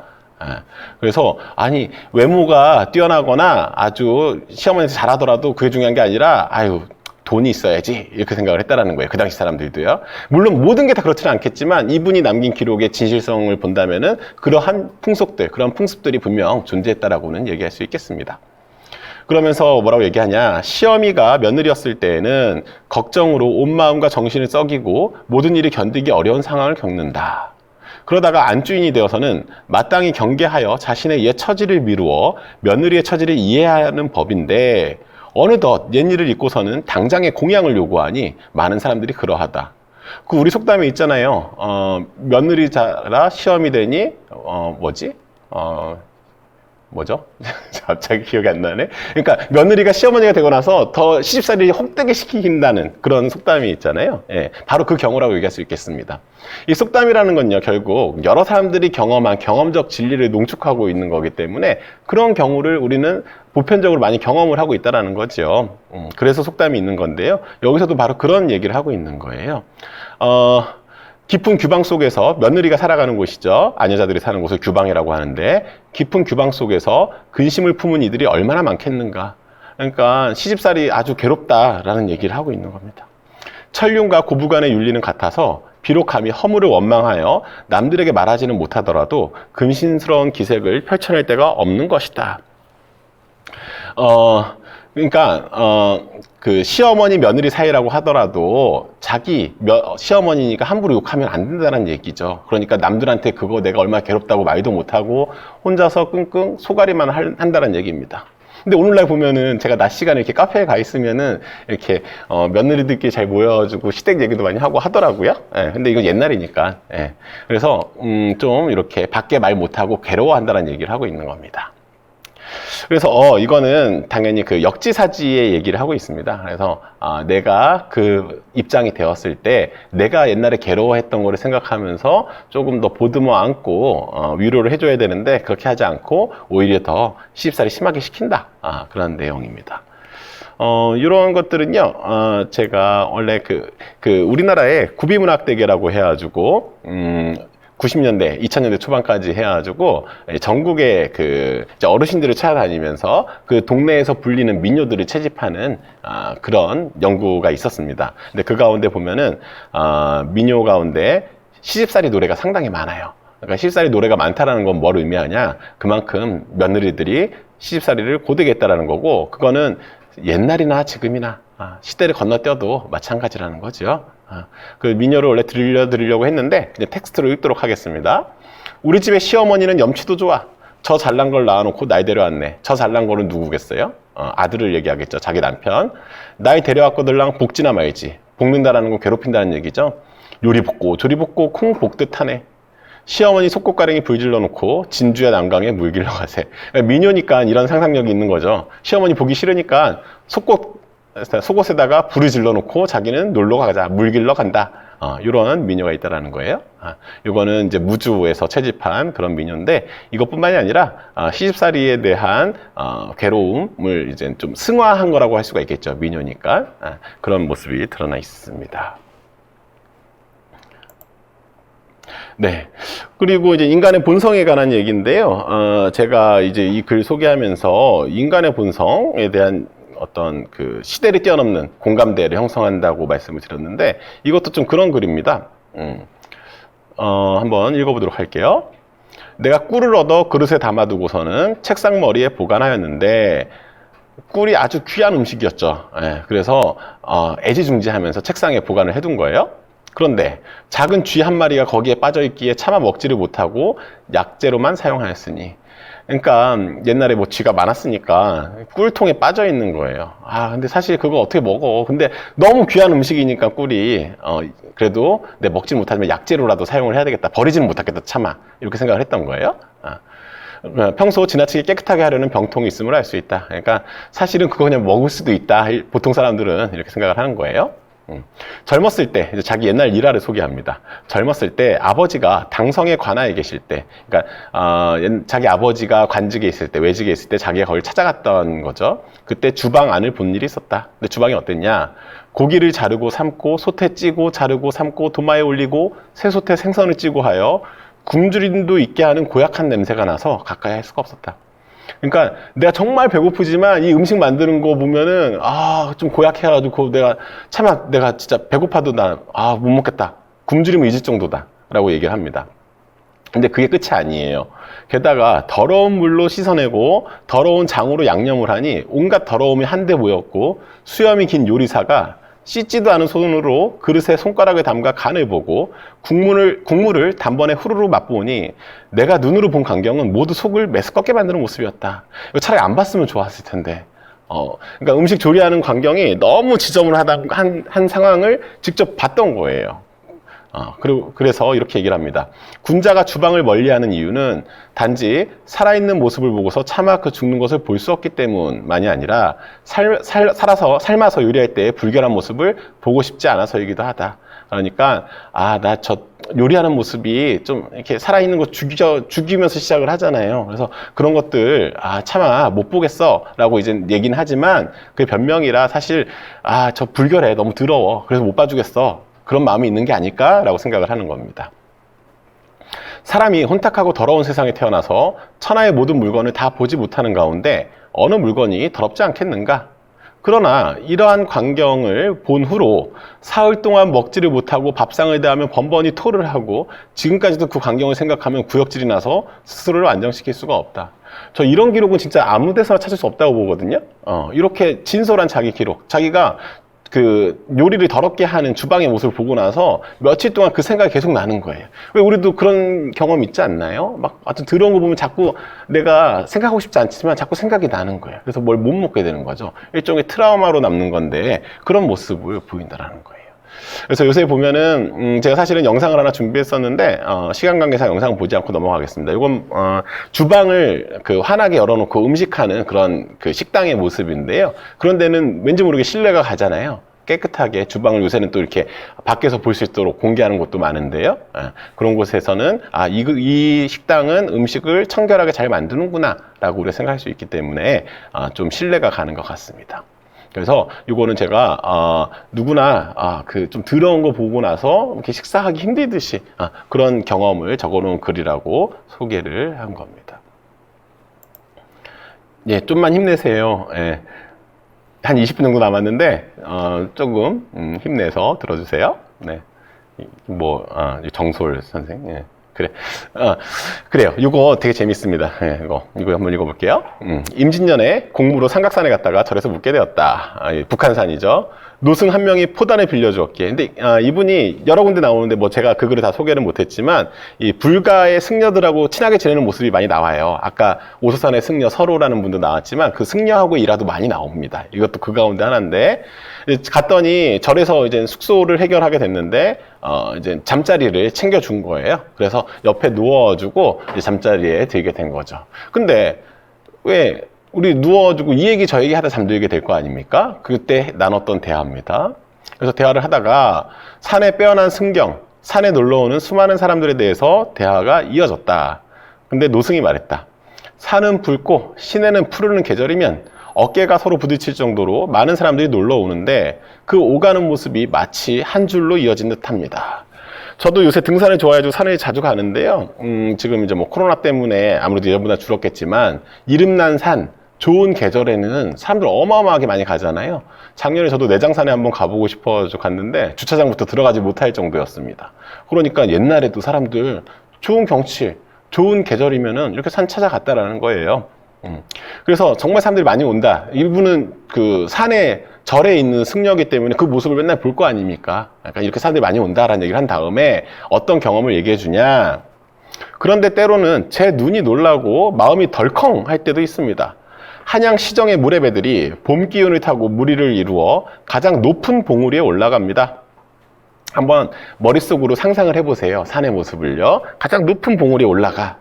그래서 아니 외모가 뛰어나거나 아주 시어머니한테 잘하더라도 그게 중요한 게 아니라 돈이 있어야지 이렇게 생각을 했다라는 거예요. 그 당시 사람들도요. 물론 모든 게 다 그렇지는 않겠지만 이분이 남긴 기록의 진실성을 본다면은 그러한 풍속들, 그런 풍습들이 분명 존재했다라고는 얘기할 수 있겠습니다. 그러면서 뭐라고 얘기하냐, 시어미가 며느리였을 때에는 걱정으로 온 마음과 정신을 썩이고 모든 일이 견디기 어려운 상황을 겪는다. 그러다가 안주인이 되어서는 마땅히 경계하여 자신의 옛 처지를 미루어 며느리의 처지를 이해하는 법인데 어느덧 옛일을 잊고서는 당장의 공양을 요구하니 많은 사람들이 그러하다. 그 우리 속담에 있잖아요. 며느리 자라 시험이 되니 뭐죠? 갑자기 기억이 안 나네. 그러니까 며느리가 시어머니가 되고 나서 더 시집살이 혹되게 시킨다는 그런 속담이 있잖아요. 바로 그 경우라고 얘기할 수 있겠습니다. 이 속담이라는 건요, 결국 여러 사람들이 경험한 경험적 진리를 농축하고 있는 거기 때문에 그런 경우를 우리는 보편적으로 많이 경험을 하고 있다는 거죠. 그래서 속담이 있는 건데요. 여기서도 바로 그런 얘기를 하고 있는 거예요. 깊은 규방 속에서 며느리가 살아가는 곳이죠. 아녀자들이 사는 곳을 규방이라고 하는데 깊은 규방 속에서 근심을 품은 이들이 얼마나 많겠는가. 그러니까 시집살이 아주 괴롭다라는 얘기를 하고 있는 겁니다. 천륜과 고부간의 윤리는 같아서 비록 감히 허물을 원망하여 남들에게 말하지는 못하더라도 근심스러운 기색을 펼쳐낼 데가 없는 것이다. 그러니까 그 시어머니 며느리 사이라고 하더라도 자기 시어머니니까 함부로 욕하면 안 된다는 얘기죠. 그러니까 남들한테 그거 내가 얼마나 괴롭다고 말도 못하고 혼자서 끙끙 소가리만 한다는 얘기입니다. 근데 오늘날 보면은 제가 낮 시간에 이렇게 카페에 가 있으면은 이렇게 며느리들끼리 잘 모여가지고 시댁 얘기도 많이 하고 하더라고요. 근데 이건 옛날이니까. 그래서 좀 이렇게 밖에 말 못하고 괴로워한다는 얘기를 하고 있는 겁니다. 그래서 이거는 당연히 그 역지사지의 얘기를 하고 있습니다. 그래서 내가 그 입장이 되었을 때 내가 옛날에 괴로워했던 거를 생각하면서 조금 더 보듬어 안고 위로를 해줘야 되는데 그렇게 하지 않고 오히려 더 시집살이 심하게 시킨다. 그런 내용입니다. 이런 것들은요, 제가 원래 우리나라에 구비문학대계라고 해가지고 90년대, 2000년대 초반까지 해가지고 전국의 어르신들을 찾아다니면서 그 동네에서 불리는 민요들을 채집하는 그런 연구가 있었습니다. 근데 그 가운데 보면은 민요 가운데 시집살이 노래가 상당히 많아요. 그러니까 시집살이 노래가 많다라는 건 뭘 의미하냐? 그만큼 며느리들이 시집살이를 고되게 했다라는 거고, 그거는 옛날이나 지금이나 시대를 건너뛰어도 마찬가지라는 거죠. 그 민요를 원래 들려드리려고 했는데 그냥 텍스트로 읽도록 하겠습니다. 우리 집의 시어머니는 염치도 좋아. 저 잘난 걸 낳아놓고 날 데려왔네. 저 잘난 거는 누구겠어요? 아들을 얘기하겠죠. 자기 남편. 날 데려왔거들랑 복지나 말지. 볶는다라는 건 괴롭힌다는 얘기죠. 요리 볶고 조리 볶고 콩 볶듯 하네. 시어머니 속옷가랭이 불질러 놓고 진주야 난강에 물 길러 가세. 그러니까 미녀니까 이런 상상력이 있는 거죠. 시어머니 보기 싫으니까 속옷에다가 불을 질러 놓고 자기는 놀러 가자, 물 길러 간다. 이런 미녀가 있다라는 거예요. 이거는 이제 무주에서 채집한 그런 미녀인데 이것뿐만이 아니라 시집살이에 대한 괴로움을 이제 좀 승화한 거라고 할 수가 있겠죠. 미녀니까 그런 모습이 드러나 있습니다. 네. 그리고 이제 인간의 본성에 관한 얘기인데요. 제가 이제 이 글 소개하면서 인간의 본성에 대한 어떤 그 시대를 뛰어넘는 공감대를 형성한다고 말씀을 드렸는데 이것도 좀 그런 글입니다. 한번 읽어보도록 할게요. 내가 꿀을 얻어 그릇에 담아두고서는 책상머리에 보관하였는데 꿀이 아주 귀한 음식이었죠. 그래서 애지중지하면서 책상에 보관을 해둔 거예요. 그런데 작은 쥐 한 마리가 거기에 빠져있기에 차마 먹지를 못하고 약재로만 사용하였으니, 그러니까 옛날에 뭐 쥐가 많았으니까 꿀통에 빠져 있는 거예요. 근데 사실 그거 어떻게 먹어. 근데 너무 귀한 음식이니까 꿀이 그래도 내 먹지 못하지만 약재로라도 사용을 해야 되겠다. 버리지는 못하겠다 차마. 이렇게 생각을 했던 거예요. 평소 지나치게 깨끗하게 하려는 병통이 있음을 알 수 있다. 그러니까 사실은 그거 그냥 먹을 수도 있다. 보통 사람들은 이렇게 생각을 하는 거예요. 젊었을 때, 이제 자기 옛날 일화를 소개합니다. 젊었을 때 아버지가 당성의 관하에 계실 때, 그러니까 자기 아버지가 관직에 있을 때, 외직에 있을 때 자기가 거기를 찾아갔던 거죠. 그때 주방 안을 본 일이 있었다. 근데 주방이 어땠냐? 고기를 자르고 삶고 솥에 찌고 자르고 삶고 도마에 올리고 새솥에 생선을 찌고 하여 굶주림도 있게 하는 고약한 냄새가 나서 가까이 할 수가 없었다. 그러니까 내가 정말 배고프지만 이 음식 만드는 거 보면은 좀 고약해가지고 내가 진짜 배고파도 못 먹겠다. 굶주림을 잊을 정도다 라고 얘기를 합니다. 근데 그게 끝이 아니에요. 게다가 더러운 물로 씻어내고 더러운 장으로 양념을 하니 온갖 더러움이 한데 모였고 수염이 긴 요리사가 씻지도 않은 손으로 그릇에 손가락을 담가 간을 보고 국물을 단번에 후루룩 맛보니 내가 눈으로 본 광경은 모두 속을 메스껍게 만드는 모습이었다. 이거 차라리 안 봤으면 좋았을 텐데. 그러니까 음식 조리하는 광경이 너무 지저분하다 한 상황을 직접 봤던 거예요. 그래서 이렇게 얘기를 합니다. 군자가 주방을 멀리하는 이유는 단지 살아있는 모습을 보고서 차마 그 죽는 것을 볼 수 없기 때문만이 아니라 삶아서 요리할 때의 불결한 모습을 보고 싶지 않아서이기도 하다. 그러니까 나 저 요리하는 모습이 좀 이렇게 살아있는 거 죽이면서 시작을 하잖아요. 그래서 그런 것들 차마 못 보겠어 라고 이제 얘기는 하지만 그게 변명이라 사실 저 불결해, 너무 더러워, 그래서 못 봐주겠어, 그런 마음이 있는 게 아닐까라고 생각을 하는 겁니다. 사람이 혼탁하고 더러운 세상에 태어나서 천하의 모든 물건을 다 보지 못하는 가운데 어느 물건이 더럽지 않겠는가? 그러나 이러한 광경을 본 후로 사흘 동안 먹지를 못하고 밥상을 대하며 번번이 토를 하고 지금까지도 그 광경을 생각하면 구역질이 나서 스스로를 안정시킬 수가 없다. 저 이런 기록은 진짜 아무 데서나 찾을 수 없다고 보거든요. 이렇게 진솔한 자기 기록, 자기가 그 요리를 더럽게 하는 주방의 모습을 보고 나서 며칠 동안 그 생각이 계속 나는 거예요. 왜 우리도 그런 경험 있지 않나요? 막 하여튼 더러운 거 보면 자꾸 내가 생각하고 싶지 않지만 자꾸 생각이 나는 거예요. 그래서 뭘 못 먹게 되는 거죠. 일종의 트라우마로 남는 건데 그런 모습을 보인다라는 거예요. 그래서 요새 보면은 제가 사실은 영상을 하나 준비했었는데 시간 관계상 영상 보지 않고 넘어가겠습니다. 이건 주방을 그 환하게 열어놓고 음식하는 그런 그 식당의 모습인데요. 그런 데는 왠지 모르게 신뢰가 가잖아요. 깨끗하게 주방을 요새는 또 이렇게 밖에서 볼 수 있도록 공개하는 곳도 많은데요. 그런 곳에서는 이 식당은 음식을 청결하게 잘 만드는구나 라고 우리가 생각할 수 있기 때문에 좀 신뢰가 가는 것 같습니다. 그래서 이거는 제가 누구나 그 좀 더러운 거 보고 나서 이렇게 식사하기 힘들듯이 그런 경험을 적어놓은 글이라고 소개를 한 겁니다. 예, 좀만 힘내세요. 예, 한 20분 정도 남았는데 조금 힘내서 들어주세요. 네, 정솔 선생. 예. 그래요. 이거 되게 재밌습니다. 이거 한번 읽어볼게요. 임진년에 공무로 삼각산에 갔다가 절에서 묵게 되었다. 북한산이죠. 노승 한 명이 포단을 빌려주었기에. 근데 이분이 여러 군데 나오는데 뭐 제가 그 글을 다 소개를 못했지만 이 불가의 승려들하고 친하게 지내는 모습이 많이 나와요. 아까 오소산의 승려 서로라는 분도 나왔지만 그 승려하고 일화도 많이 나옵니다. 이것도 그 가운데 하나인데 갔더니 절에서 이제 숙소를 해결하게 됐는데 이제 잠자리를 챙겨준 거예요. 그래서 옆에 누워주고 이제 잠자리에 들게 된 거죠. 근데 왜 우리 누워주고 이 얘기 저 얘기 하다 잠들게 될 거 아닙니까? 그때 나눴던 대화입니다. 그래서 대화를 하다가 산에 빼어난 승경, 산에 놀러오는 수많은 사람들에 대해서 대화가 이어졌다. 근데 노승이 말했다. 산은 붉고 시내는 푸르는 계절이면 어깨가 서로 부딪힐 정도로 많은 사람들이 놀러 오는데 그 오가는 모습이 마치 한 줄로 이어진 듯합니다. 저도 요새 등산을 좋아해가지고 산을 자주 가는데요. 지금 이제 뭐 코로나 때문에 아무래도 예전보다 줄었겠지만 이름난 산, 좋은 계절에는 사람들 어마어마하게 많이 가잖아요. 작년에 저도 내장산에 한번 가보고 싶어서 갔는데 주차장부터 들어가지 못할 정도였습니다. 그러니까 옛날에도 사람들 좋은 경치, 좋은 계절이면은 이렇게 산 찾아갔다라는 거예요. 그래서 정말 사람들이 많이 온다. 이분은 그 산에 절에 있는 승려이기 때문에 그 모습을 맨날 볼 거 아닙니까? 약간 이렇게 사람들이 많이 온다라는 얘기를 한 다음에 어떤 경험을 얘기해 주냐. 그런데 때로는 제 눈이 놀라고 마음이 덜컹 할 때도 있습니다. 한양 시정의 무례배들이 봄 기운을 타고 무리를 이루어 가장 높은 봉우리에 올라갑니다. 한번 머릿속으로 상상을 해보세요. 산의 모습을요. 가장 높은 봉우리에 올라가.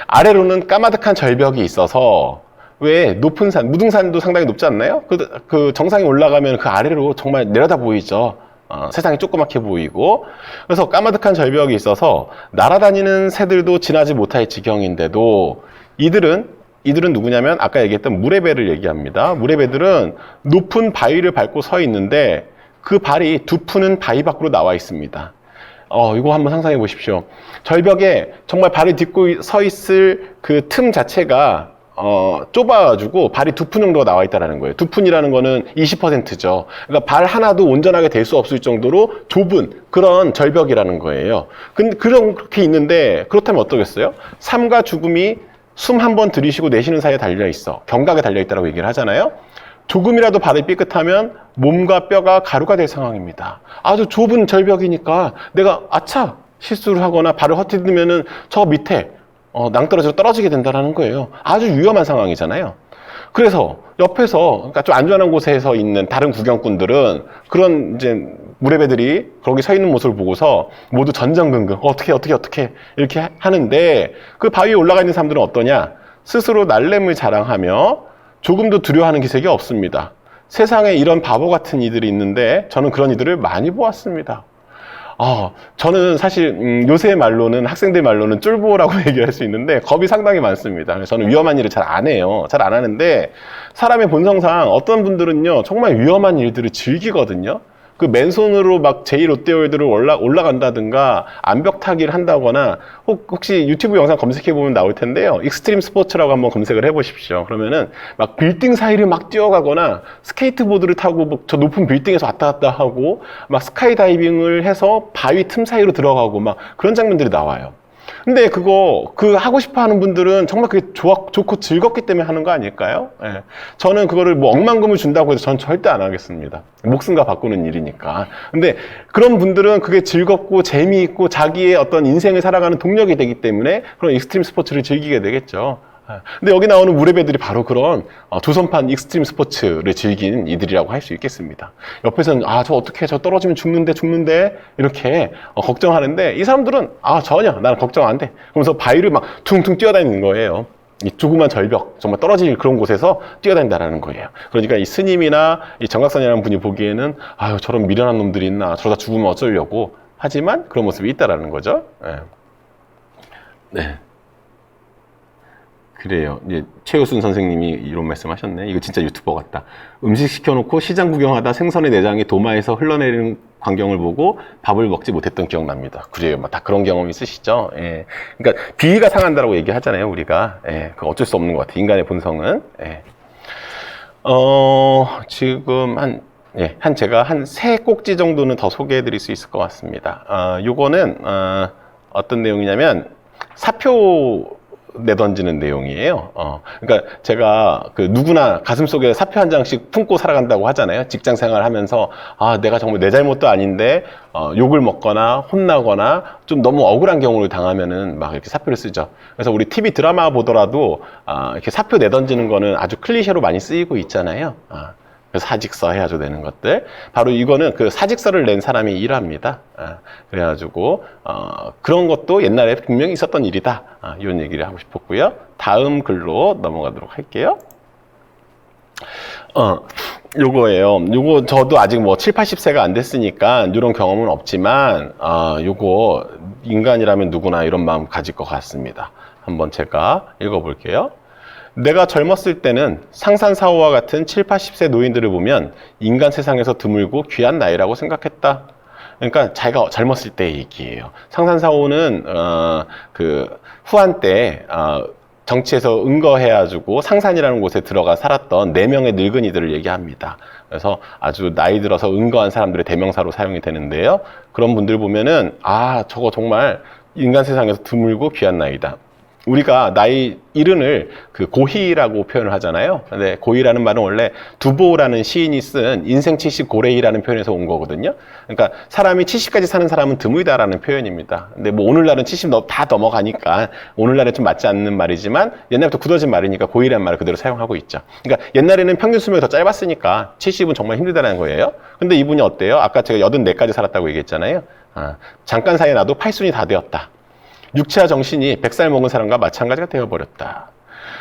아래로는 까마득한 절벽이 있어서 왜 높은 산, 무등산도 상당히 높지 않나요? 그 정상에 올라가면 그 아래로 정말 내려다 보이죠. 세상이 조그맣게 보이고. 그래서 까마득한 절벽이 있어서 날아다니는 새들도 지나지 못할 지경인데도 이들은 누구냐면 아까 얘기했던 무례배를 얘기합니다. 무례배들은 높은 바위를 밟고 서 있는데 그 발이 두 푸는 바위 밖으로 나와 있습니다. 이거 한번 상상해 보십시오. 절벽에 정말 발이 딛고 서 있을 그 틈 자체가 좁아가지고 발이 두 푼 정도가 나와 있다는 거예요. 두 푼이라는 거는 20%죠. 그러니까 발 하나도 온전하게 될 수 없을 정도로 좁은 그런 절벽이라는 거예요. 근데 그렇게 있는데 그렇다면 어떠겠어요? 삶과 죽음이 숨 한 번 들이쉬고 내쉬는 사이에 달려 있어. 경각에 달려 있다고 얘기를 하잖아요. 조금이라도 발이 삐끗하면 몸과 뼈가 가루가 될 상황입니다. 아주 좁은 절벽이니까 내가 실수를 하거나 발을 헛디디면은 저 밑에 낭떠러지로 떨어지게 된다는 거예요. 아주 위험한 상황이잖아요. 그래서 옆에서 그러니까 좀 안전한 곳에서 있는 다른 구경꾼들은 그런 이제 무례배들이 거기 서 있는 모습을 보고서 모두 전전긍긍 어떻게 이렇게 하는데 그 바위에 올라가 있는 사람들은 어떠냐? 스스로 날램을 자랑하며 조금도 두려워하는 기색이 없습니다. 세상에 이런 바보 같은 이들이 있는데 저는 그런 이들을 많이 보았습니다. 저는 사실 요새 말로는 학생들 말로는 쫄보라고 얘기할 수 있는데 겁이 상당히 많습니다. 저는 위험한 일을 잘 안 해요. 잘 안 하는데 사람의 본성상 어떤 분들은요 정말 위험한 일들을 즐기거든요. 그 맨손으로 막 제2롯데월드를 올라간다든가 암벽 타기를 한다거나 혹시 유튜브 영상 검색해보면 나올 텐데요. 익스트림 스포츠라고 한번 검색을 해보십시오. 그러면은 막 빌딩 사이를 막 뛰어가거나 스케이트보드를 타고 뭐 저 높은 빌딩에서 왔다 갔다 하고 막 스카이다이빙을 해서 바위 틈 사이로 들어가고 막 그런 장면들이 나와요. 근데 그 하고 싶어 하는 분들은 정말 그게 좋고 즐겁기 때문에 하는 거 아닐까요? 예. 저는 그거를 뭐 억만금을 준다고 해서 전 절대 안 하겠습니다. 목숨과 바꾸는 일이니까. 근데 그런 분들은 그게 즐겁고 재미있고 자기의 어떤 인생을 살아가는 동력이 되기 때문에 그런 익스트림 스포츠를 즐기게 되겠죠. 근데 여기 나오는 무례배들이 바로 그런 조선판 익스트림 스포츠를 즐긴 이들이라고 할 수 있겠습니다. 옆에서는 저 어떻게 저 떨어지면 죽는데 이렇게 걱정하는데 이 사람들은 전혀 나는 걱정 안 돼. 그러면서 바위를 막 퉁퉁 뛰어다니는 거예요. 이 조그만 절벽 정말 떨어질 그런 곳에서 뛰어다닌다라는 거예요. 그러니까 이 스님이나 이 정각선이라는 분이 보기에는 저런 미련한 놈들이 있나 저러다 죽으면 어쩌려고 하지만 그런 모습이 있다라는 거죠. 네. 그래요. 이제 최효순 선생님이 이런 말씀 하셨네. 이거 진짜 유튜버 같다. 음식 시켜놓고 시장 구경하다 생선의 내장이 도마에서 흘러내리는 광경을 보고 밥을 먹지 못했던 기억납니다. 그래요. 다 그런 경험 있으시죠? 예. 그러니까 비위가 상한다라고 얘기하잖아요, 우리가. 예. 그 어쩔 수 없는 것 같아요. 인간의 본성은. 예. 지금 제가 한 세 꼭지 정도는 더 소개해 드릴 수 있을 것 같습니다. 요거는, 어떤 내용이냐면, 사표 내던지는 내용이에요. 그러니까 제가 그 누구나 가슴속에 사표 한 장씩 품고 살아간다고 하잖아요. 직장 생활하면서 내가 정말 내 잘못도 아닌데 욕을 먹거나 혼나거나 좀 너무 억울한 경우를 당하면은 막 이렇게 사표를 쓰죠. 그래서 우리 TV 드라마 보더라도 이렇게 사표 내던지는 거는 아주 클리셰로 많이 쓰이고 있잖아요. 사직서 해야죠 되는 것들. 바로 이거는 그 사직서를 낸 사람이 일합니다. 그래가지고 그런 것도 옛날에 분명히 있었던 일이다. 이런 얘기를 하고 싶었고요. 다음 글로 넘어가도록 할게요. 요거예요. 요거 저도 아직 뭐 7, 80세가 안 됐으니까 이런 경험은 없지만 요거 인간이라면 누구나 이런 마음 가질 것 같습니다. 한번 제가 읽어볼게요. 내가 젊었을 때는 상산사오와 같은 7, 80세 노인들을 보면 인간 세상에서 드물고 귀한 나이라고 생각했다. 그러니까 자기가 젊었을 때의 얘기예요. 상산사오는 그 후한 때 정치에서 은거해가지고 상산이라는 곳에 들어가 살았던 4명의 늙은이들을 얘기합니다. 그래서 아주 나이 들어서 은거한 사람들의 대명사로 사용이 되는데요. 그런 분들 보면은 저거 정말 인간 세상에서 드물고 귀한 나이다. 우리가 나이 이른을 그 고희라고 표현을 하잖아요. 근데 고희라는 말은 원래 두보라는 시인이 쓴 인생 70 고래이라는 표현에서 온 거거든요. 그러니까 사람이 70까지 사는 사람은 드물다라는 표현입니다. 근데 뭐 오늘날은 70 다 넘어가니까 오늘날에 좀 맞지 않는 말이지만 옛날부터 굳어진 말이니까 고희라는 말을 그대로 사용하고 있죠. 그러니까 옛날에는 평균 수명이 더 짧았으니까 70은 정말 힘들다는 거예요. 근데 이분이 어때요? 아까 제가 84까지 살았다고 얘기했잖아요. 잠깐 사이에 나도 팔순이 다 되었다. 육체와 정신이 100살 먹은 사람과 마찬가지가 되어버렸다.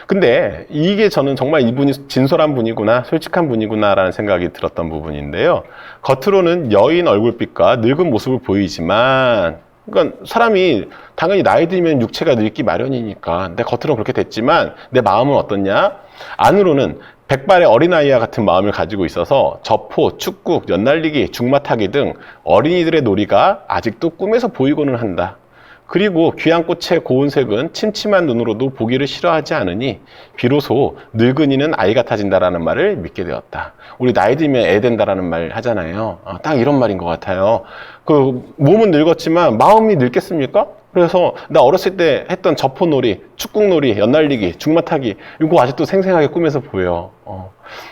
근데 이게 저는 정말 이분이 진솔한 분이구나, 솔직한 분이구나라는 생각이 들었던 부분인데요. 겉으로는 여인 얼굴빛과 늙은 모습을 보이지만, 그러니까 사람이 당연히 나이 들면 육체가 늙기 마련이니까 내 겉으로는 그렇게 됐지만 내 마음은 어떻냐? 안으로는 백발의 어린아이와 같은 마음을 가지고 있어서 저포, 축구, 연날리기, 중마타기 등 어린이들의 놀이가 아직도 꿈에서 보이고는 한다. 그리고 귀한 꽃의 고운 색은 침침한 눈으로도 보기를 싫어하지 않으니 비로소 늙은이는 아이 같아진다라는 말을 믿게 되었다. 우리 나이 들면 애 된다라는 말 하잖아요. 딱 이런 말인 것 같아요. 그 몸은 늙었지만 마음이 늙겠습니까? 그래서 나 어렸을 때 했던 저포놀이, 축구놀이, 연날리기, 중마타기 이거 아직도 생생하게 꿈에서 보여.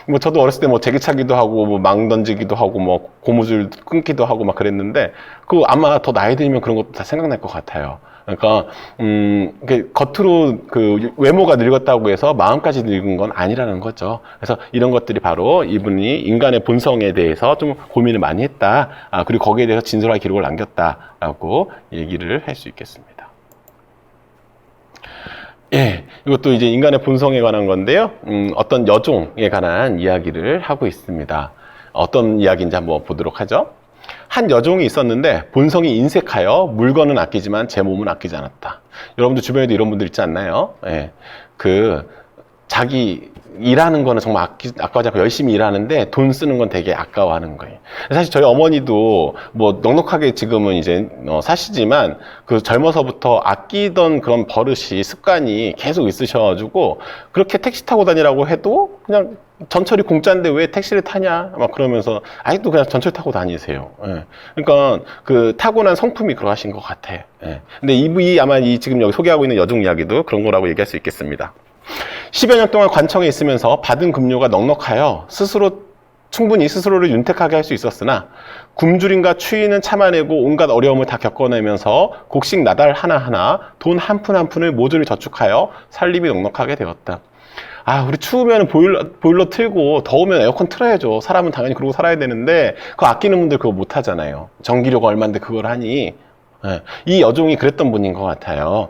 뭐 저도 어렸을 때 뭐 제기차기도 하고 뭐 망 던지기도 하고 뭐 고무줄 끊기도 하고 막 그랬는데 그 아마 더 나이 들면 그런 것도 다 생각날 것 같아요. 그러니까 겉으로 그 외모가 늙었다고 해서 마음까지 늙은 건 아니라는 거죠. 그래서 이런 것들이 바로 이분이 인간의 본성에 대해서 좀 고민을 많이 했다. 그리고 거기에 대해서 진솔한 기록을 남겼다라고 얘기를 할 수 있겠습니다. 예, 이것도 이제 인간의 본성에 관한 건데요. 어떤 여종에 관한 이야기를 하고 있습니다. 어떤 이야기인지 한번 보도록 하죠. 한 여종이 있었는데 본성이 인색하여 물건은 아끼지만 제 몸은 아끼지 않았다. 여러분들 주변에도 이런 분들 있지 않나요? 예, 자기 일하는 거는 정말 아까워하지 않고 열심히 일하는데 돈 쓰는 건 되게 아까워하는 거예요. 사실 저희 어머니도 뭐 넉넉하게 지금은 이제 사시지만 그 젊어서부터 아끼던 그런 버릇이 습관이 계속 있으셔가지고 그렇게 택시 타고 다니라고 해도 그냥 전철이 공짜인데 왜 택시를 타냐 막 그러면서 아직도 그냥 전철 타고 다니세요. 예. 그러니까 그 타고난 성품이 그러하신 것 같아. 예. 근데 이분이 아마 지금 여기 소개하고 있는 여종 이야기도 그런 거라고 얘기할 수 있겠습니다. 10여 년 동안 관청에 있으면서 받은 급료가 넉넉하여 충분히 스스로를 윤택하게 할 수 있었으나 굶주림과 추위는 참아내고 온갖 어려움을 다 겪어내면서 곡식 나달 하나하나 돈 한 푼 한 푼을 모조리 저축하여 살림이 넉넉하게 되었다. 우리 추우면 보일러 틀고 더우면 에어컨 틀어야죠. 사람은 당연히 그러고 살아야 되는데 그거 아끼는 분들 그거 못 하잖아요. 전기료가 얼만데 그걸 하니. 이 여종이 그랬던 분인 것 같아요.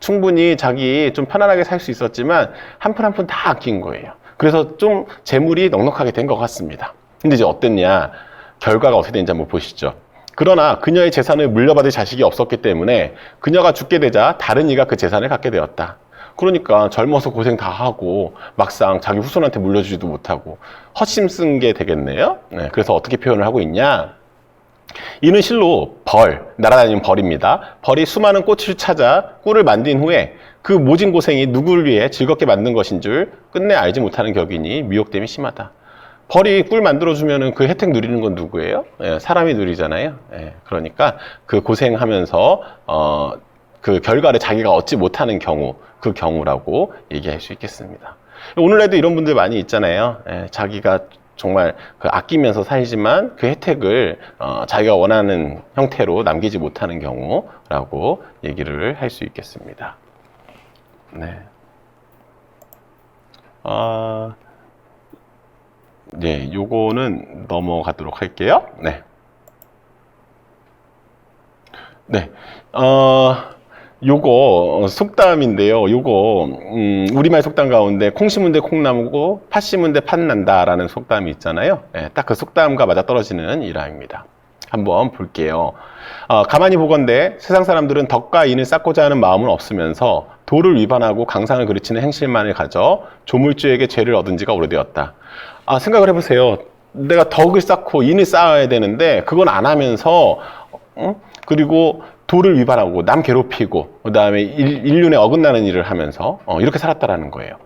충분히 자기 좀 편안하게 살 수 있었지만 한 푼 한 푼 다 아낀 거예요. 그래서 좀 재물이 넉넉하게 된 것 같습니다. 근데 이제 어땠냐? 결과가 어떻게 되는지 한번 보시죠. 그러나 그녀의 재산을 물려받을 자식이 없었기 때문에 그녀가 죽게 되자 다른 이가 그 재산을 갖게 되었다. 그러니까 젊어서 고생 다 하고 막상 자기 후손한테 물려주지도 못하고 헛심 쓴 게 되겠네요. 그래서 어떻게 표현을 하고 있냐? 이는 실로 날아다니는 벌입니다. 벌이 수많은 꽃을 찾아 꿀을 만든 후에 그 모진 고생이 누구를 위해 즐겁게 만든 것인 줄 끝내 알지 못하는 격이니 미혹됨이 심하다. 벌이 꿀 만들어주면 그 혜택 누리는 건 누구예요? 사람이 누리잖아요. 그러니까 그 고생하면서 그 결과를 자기가 얻지 못하는 경우 그 경우라고 얘기할 수 있겠습니다. 오늘날도 이런 분들 많이 있잖아요. 자기가 정말 아끼면서 살지만 그 혜택을 자기가 원하는 형태로 남기지 못하는 경우라고 얘기를 할 수 있겠습니다. 네. 네, 요거는 넘어가도록 할게요. 네. 네. 요거 속담인데요. 요거 우리말 속담 가운데 콩 심은 데 콩나무고 팥 심은 데 팥난다 라는 속담이 있잖아요. 네, 딱 그 속담과 맞아떨어지는 일화입니다. 한번 볼게요. 가만히 보건대 세상 사람들은 덕과 인을 쌓고자 하는 마음은 없으면서 도를 위반하고 강상을 그르치는 행실만을 가져 조물주에게 죄를 얻은 지가 오래되었다. 생각을 해보세요. 내가 덕을 쌓고 인을 쌓아야 되는데 그건 안 하면서 그리고 도를 위반하고 남 괴롭히고 그 다음에 인륜에 어긋나는 일을 하면서 이렇게 살았다라는 거예요.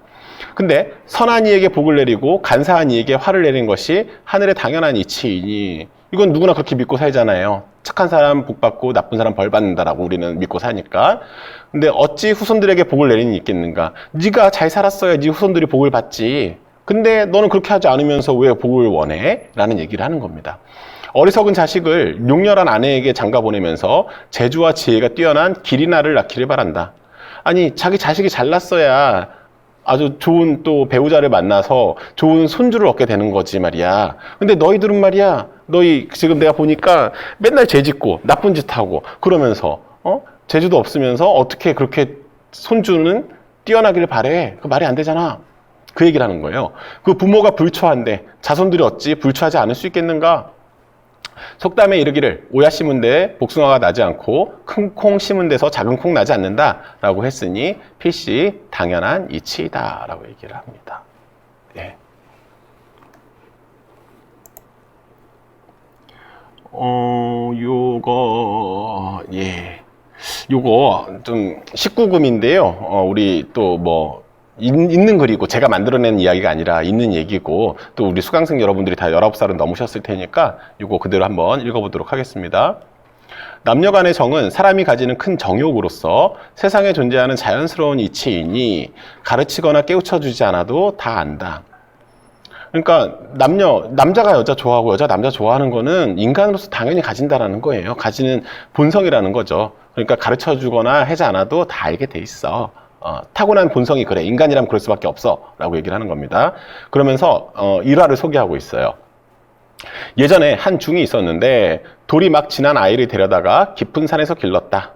근데 선한 이에게 복을 내리고 간사한 이에게 화를 내린 것이 하늘의 당연한 이치이니, 이건 누구나 그렇게 믿고 살잖아요. 착한 사람 복 받고 나쁜 사람 벌 받는다라고 우리는 믿고 사니까. 근데 어찌 후손들에게 복을 내리니 있겠는가? 네가 잘 살았어야 네 후손들이 복을 받지. 근데 너는 그렇게 하지 않으면서 왜 복을 원해? 라는 얘기를 하는 겁니다. 어리석은 자식을 용렬한 아내에게 장가 보내면서 재주와 지혜가 뛰어난 기리나를 낳기를 바란다. 아니, 자기 자식이 잘났어야 아주 좋은 또 배우자를 만나서 좋은 손주를 얻게 되는 거지 말이야. 근데 너희들은 말이야, 너희 지금 내가 보니까 맨날 죄 짓고 나쁜 짓 하고 그러면서 재주도 없으면서 어떻게 그렇게 손주는 뛰어나기를 바래? 그 말이 안 되잖아. 그 얘기를 하는 거예요. 그 부모가 불초한데 자손들이 어찌 불초하지 않을 수 있겠는가? 속담에 이르기를 오야 심은 데 복숭아가 나지 않고 큰 콩 심은 데서 작은 콩 나지 않는다 라고 했으니 필시 당연한 이치이다 라고 얘기를 합니다. 예. 요거 좀 19금인데요. 우리 또 뭐 있는 글이고 제가 만들어낸 이야기가 아니라 있는 얘기고, 또 우리 수강생 여러분들이 다 19살은 넘으셨을 테니까 이거 그대로 한번 읽어보도록 하겠습니다. 남녀 간의 정은 사람이 가지는 큰 정욕으로서 세상에 존재하는 자연스러운 이치이니 가르치거나 깨우쳐주지 않아도 다 안다. 그러니까 남자가 여자 좋아하고 여자 남자 좋아하는 거는 인간으로서 당연히 가진다라는 거예요. 가지는 본성이라는 거죠. 그러니까 가르쳐주거나 하지 않아도 다 알게 돼 있어. 타고난 본성이 그래. 인간이라면 그럴 수밖에 없어. 라고 얘기를 하는 겁니다. 그러면서 일화를 소개하고 있어요. 예전에 한 중이 있었는데 돌이 막 지난 아이를 데려다가 깊은 산에서 길렀다.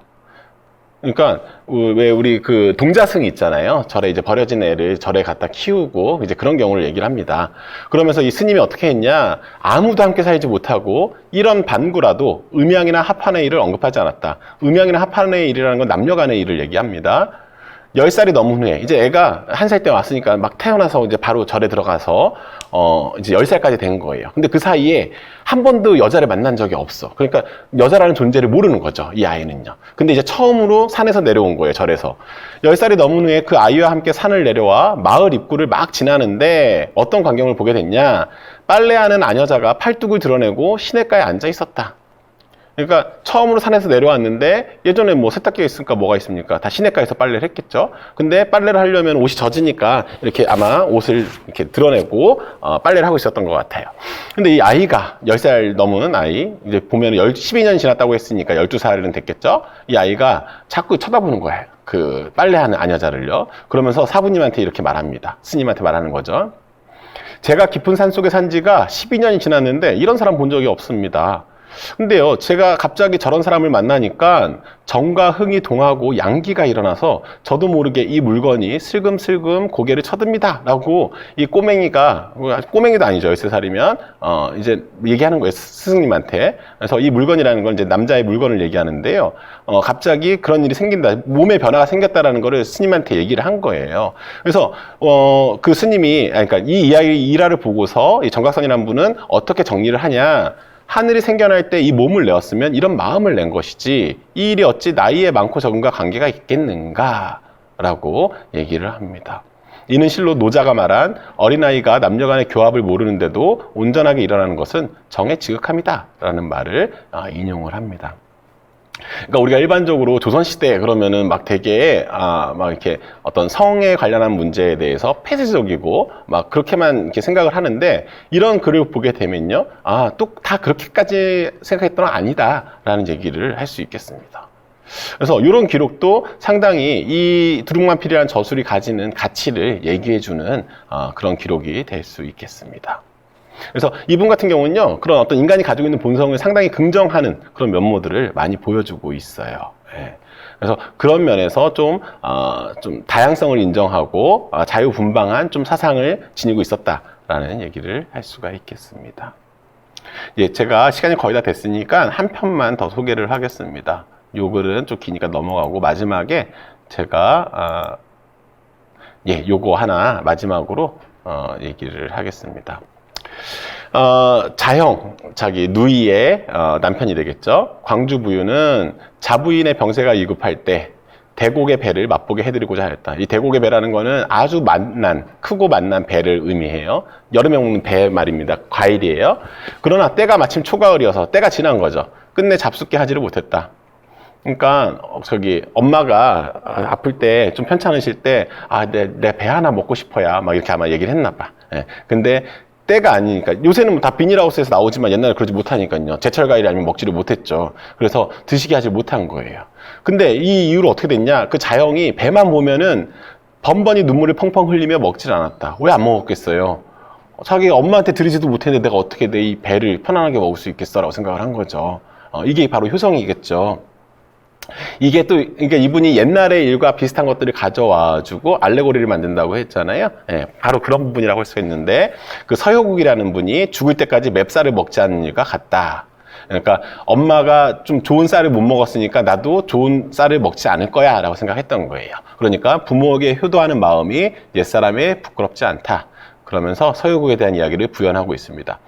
그러니까 왜 우리 그 동자승 있잖아요. 절에 이제 버려진 애를 절에 갖다 키우고 이제 그런 경우를 얘기를 합니다. 그러면서 이 스님이 어떻게 했냐? 아무도 함께 살지 못하고 이런 반구라도 음양이나 합한의 일을 언급하지 않았다. 음양이나 합한의 일이라는 건 남녀 간의 일을 얘기합니다. 10살이 넘은 후에 이제 애가 1살 때 왔으니까 막 태어나서 이제 바로 절에 들어가서 이제 10살까지 된 거예요. 근데 그 사이에 한 번도 여자를 만난 적이 없어. 그러니까 여자라는 존재를 모르는 거죠, 이 아이는요. 근데 이제 처음으로 산에서 내려온 거예요, 절에서. 10살이 넘은 후에 그 아이와 함께 산을 내려와 마을 입구를 막 지나는데 어떤 광경을 보게 됐냐? 빨래하는 아녀자가 팔뚝을 드러내고 시냇가에 앉아 있었다. 그러니까 처음으로 산에서 내려왔는데 예전에 뭐 세탁기가 있으니까 뭐가 있습니까? 다 시냇가에서 빨래를 했겠죠. 근데 빨래를 하려면 옷이 젖으니까 이렇게 아마 옷을 이렇게 드러내고 빨래를 하고 있었던 것 같아요. 근데 이 아이가 10살 넘은 아이, 이제 보면 12년이 지났다고 했으니까 12살은 됐겠죠. 이 아이가 자꾸 쳐다보는 거예요. 그 빨래하는 아녀자를요. 그러면서 사부님한테 이렇게 말합니다. 스님한테 말하는 거죠. 제가 깊은 산 속에 산 지가 12년이 지났는데 이런 사람 본 적이 없습니다. 근데요, 제가 갑자기 저런 사람을 만나니까 정과 흥이 동하고 양기가 일어나서 저도 모르게 이 물건이 슬금슬금 고개를 쳐듭니다 라고 이 꼬맹이도 아니죠, 13살이면 이제 얘기하는 거예요, 스승님한테. 그래서 이 물건이라는 건 이제 남자의 물건을 얘기하는데요, 갑자기 그런 일이 생긴다, 몸에 변화가 생겼다라는 거를 스님한테 얘기를 한 거예요. 그래서 그 스님이, 그러니까 이 일화를 보고서 이 정각선이라는 분은 어떻게 정리를 하냐, 하늘이 생겨날 때 이 몸을 내었으면 이런 마음을 낸 것이지 이 일이 어찌 나이에 많고 적음과 관계가 있겠는가 라고 얘기를 합니다. 이는 실로 노자가 말한 어린아이가 남녀 간의 교합을 모르는데도 온전하게 일어나는 것은 정의 지극함이다 라는 말을 인용을 합니다. 그러니까 우리가 일반적으로 조선시대 그러면은 막 되게, 막 이렇게 어떤 성에 관련한 문제에 대해서 폐쇄적이고 막 그렇게만 이렇게 생각을 하는데 이런 글을 보게 되면요. 또 다 그렇게까지 생각했던 건 아니다라는 얘기를 할 수 있겠습니다. 그래서 이런 기록도 상당히 이 두루마필이라는 저술이 가지는 가치를 얘기해주는 그런 기록이 될 수 있겠습니다. 그래서 이분 같은 경우는요, 그런 어떤 인간이 가지고 있는 본성을 상당히 긍정하는 그런 면모들을 많이 보여주고 있어요. 예. 그래서 그런 면에서 좀 다양성을 인정하고 자유분방한 좀 사상을 지니고 있었다라는 얘기를 할 수가 있겠습니다. 예, 제가 시간이 거의 다 됐으니까 한 편만 더 소개를 하겠습니다. 요 글은 좀 기니까 넘어가고 마지막에 제가 요거 하나 마지막으로 얘기를 하겠습니다. 자형, 자기 누이의 남편이 되겠죠. 광주 부유는 자부인의 병세가 위급할 때 대곡의 배를 맛보게 해드리고자 하였다. 이 대곡의 배라는 거는 아주 크고 만난 배를 의미해요. 여름에 먹는 배 말입니다. 과일이에요. 그러나 때가 마침 초가을이어서 때가 지난 거죠. 끝내 잡숫게 하지를 못했다. 그러니까 엄마가 아플 때 좀 편찮으실 때 내 배 하나 먹고 싶어야 막 이렇게 아마 얘기를 했나 봐. 예. 근데 때가 아니니까 요새는 뭐 다 비닐하우스에서 나오지만 옛날에 그러지 못하니까요. 제철 과일이 아니면 먹지를 못했죠. 그래서 드시게 하지 못한 거예요. 근데 이 이후로 어떻게 됐냐? 그 자영이 배만 보면은 번번이 눈물을 펑펑 흘리며 먹질 않았다. 왜 안 먹었겠어요? 자기 엄마한테 드리지도 못했는데 내가 어떻게 내 이 배를 편안하게 먹을 수 있겠어라고 생각을 한 거죠. 이게 바로 효성이겠죠. 이게 또, 그러니까 이분이 옛날의 일과 비슷한 것들을 가져와주고 알레고리를 만든다고 했잖아요. 예, 바로 그런 부분이라고 할 수 있는데, 그 서효국이라는 분이 죽을 때까지 맵쌀을 먹지 않는 일과 같다. 그러니까 엄마가 좀 좋은 쌀을 못 먹었으니까 나도 좋은 쌀을 먹지 않을 거야 라고 생각했던 거예요. 그러니까 부모에게 효도하는 마음이 옛사람에 부끄럽지 않다. 그러면서 서효국에 대한 이야기를 부연하고 있습니다.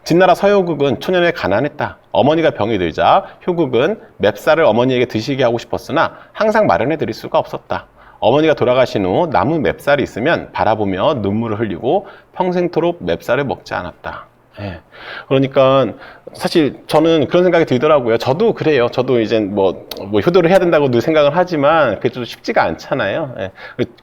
진나라 서효국은 초년에 가난했다. 어머니가 병이 들자 효국은 맵쌀을 어머니에게 드시게 하고 싶었으나 항상 마련해 드릴 수가 없었다. 어머니가 돌아가신 후 남은 맵쌀이 있으면 바라보며 눈물을 흘리고 평생토록 맵쌀을 먹지 않았다. 예. 그러니까 사실 저는 그런 생각이 들더라고요. 저도 그래요. 저도 이제 뭐 효도를 해야 된다고 늘 생각을 하지만 그게 좀 쉽지가 않잖아요. 예.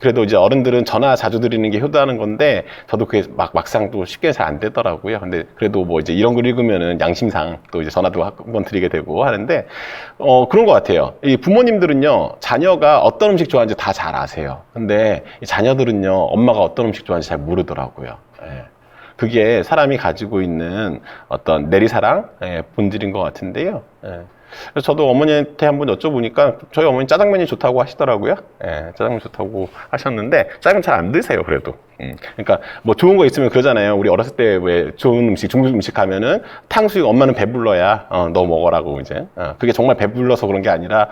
그래도 이제 어른들은 전화 자주 드리는 게 효도하는 건데 저도 그게 막상 또 쉽게 잘 안 되더라고요. 근데 그래도 뭐 이제 이런 글 읽으면은 양심상 또 이제 전화도 한번 드리게 되고 하는데 그런 것 같아요. 이 부모님들은요 자녀가 어떤 음식 좋아하는지 다 잘 아세요. 근데 이 자녀들은요 엄마가 어떤 음식 좋아하는지 잘 모르더라고요. 예. 그게 사람이 가지고 있는 어떤 내리사랑의 본질인 것 같은데요. 예. 그래서 저도 어머니한테 한번 여쭤보니까 저희 어머니 짜장면이 좋다고 하시더라고요. 예, 짜장면 좋다고 하셨는데 짜장면 잘 안 드세요, 그래도. 그러니까 뭐 좋은 거 있으면 그러잖아요. 우리 어렸을 때 왜 좋은 음식, 중국 음식 하면은 탕수육 엄마는 배불러야 너 먹어라고 이제. 그게 정말 배불러서 그런 게 아니라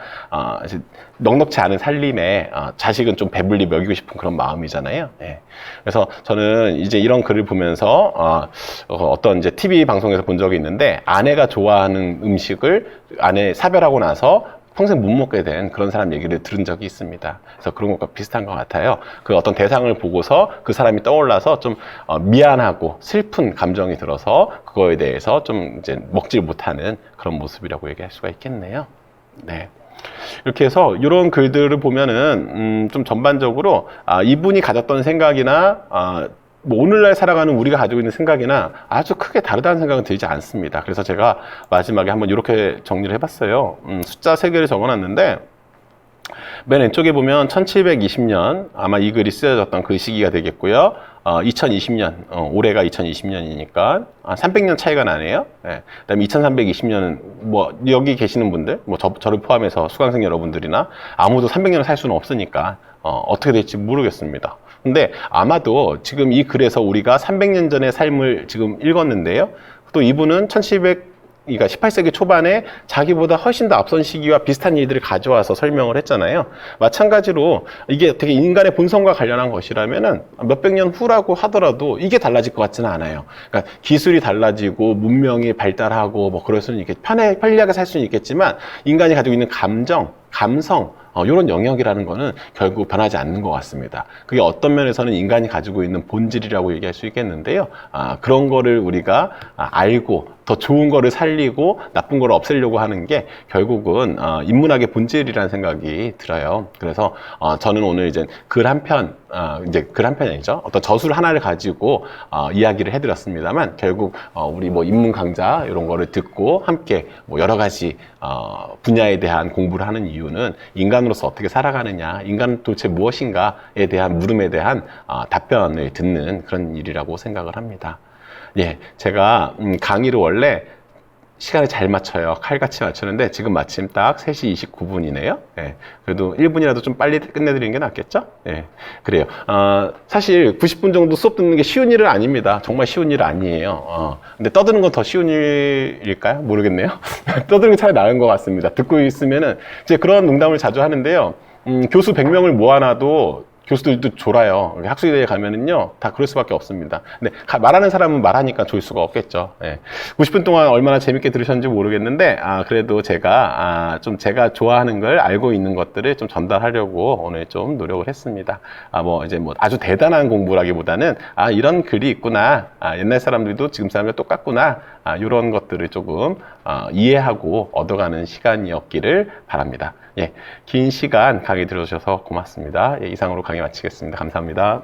이제 넉넉지 않은 살림에 자식은 좀 배불리 먹이고 싶은 그런 마음이잖아요. 예. 그래서 저는 이제 이런 글을 보면서 어떤 이제 TV 방송에서 본 적이 있는데 아내가 좋아하는 음식을 아내 사별하고 나서 평생 못 먹게 된 그런 사람 얘기를 들은 적이 있습니다. 그래서 그런 것과 비슷한 것 같아요. 그 어떤 대상을 보고서 그 사람이 떠올라서 좀 미안하고 슬픈 감정이 들어서 그거에 대해서 좀 이제 먹질 못하는 그런 모습이라고 얘기할 수가 있겠네요. 네. 이렇게 해서 이런 글들을 보면은 좀 전반적으로 이분이 가졌던 생각이나 뭐 오늘날 살아가는 우리가 가지고 있는 생각이나 아주 크게 다르다는 생각은 들지 않습니다. 그래서 제가 마지막에 한번 이렇게 정리를 해봤어요. 숫자 3개를 적어놨는데 맨 왼쪽에 보면 1720년 아마 이 글이 쓰여졌던 그 시기가 되겠고요. 2020년 올해가 2020년이니까 300년 차이가 나네요. 네. 그다음에 2320년은 뭐 여기 계시는 분들, 뭐 저를 포함해서 수강생 여러분들이나 아무도 300년을 살 수는 없으니까 어떻게 될지 모르겠습니다. 근데 아마도 지금 이 글에서 우리가 300년 전의 삶을 지금 읽었는데요. 또 이분은 1700, 그러니까 18세기 초반에 자기보다 훨씬 더 앞선 시기와 비슷한 일들을 가져와서 설명을 했잖아요. 마찬가지로 이게 되게 인간의 본성과 관련한 것이라면은 몇백 년 후라고 하더라도 이게 달라질 것 같지는 않아요. 그러니까 기술이 달라지고 문명이 발달하고 뭐 그럴 수는 있겠, 편리하게 살 수는 있겠지만 인간이 가지고 있는 감정, 감성, 이런 영역이라는 거는 결국 변하지 않는 것 같습니다. 그게 어떤 면에서는 인간이 가지고 있는 본질이라고 얘기할 수 있겠는데요. 그런 거를 우리가 알고 더 좋은 거를 살리고 나쁜 거를 없애려고 하는 게 결국은 인문학의 본질이라는 생각이 들어요. 그래서 저는 오늘 이제 글 한 편, 이제 글 한 편이 아니죠. 어떤 저술 하나를 가지고 이야기를 해드렸습니다만 결국 우리 뭐 인문 강좌 이런 거를 듣고 함께 뭐 여러 가지 분야에 대한 공부를 하는 이유는 인간으로서 어떻게 살아가느냐, 인간은 도대체 무엇인가에 대한 물음에 대한 답변을 듣는 그런 일이라고 생각을 합니다. 예, 제가 강의를 원래 시간을 잘 맞춰요. 칼같이 맞추는데 지금 마침 딱 3시 29분이네요. 예, 그래도 1분이라도 좀 빨리 끝내드리는 게 낫겠죠? 예, 그래요. 사실 90분 정도 수업 듣는 게 쉬운 일은 아닙니다. 정말 쉬운 일은 아니에요. 근데 떠드는 건 더 쉬운 일일까요? 모르겠네요. 떠드는 게 차라리 나은 것 같습니다. 듣고 있으면은 이제 그런 농담을 자주 하는데요. 교수 100명을 모아놔도 교수들도 졸아요. 학술대에 가면은요, 다 그럴 수밖에 없습니다. 근데 말하는 사람은 말하니까 졸 수가 없겠죠. 예. 90분 동안 얼마나 재밌게 들으셨는지 모르겠는데, 그래도 제가, 좀 제가 좋아하는 걸 알고 있는 것들을 좀 전달하려고 오늘 좀 노력을 했습니다. 이제 아주 대단한 공부라기보다는, 이런 글이 있구나. 옛날 사람들도 지금 사람들 똑같구나. 이런 것들을 조금, 이해하고 얻어가는 시간이었기를 바랍니다. 예, 긴 시간 강의 들어주셔서 고맙습니다. 예, 이상으로 강의 마치겠습니다. 감사합니다.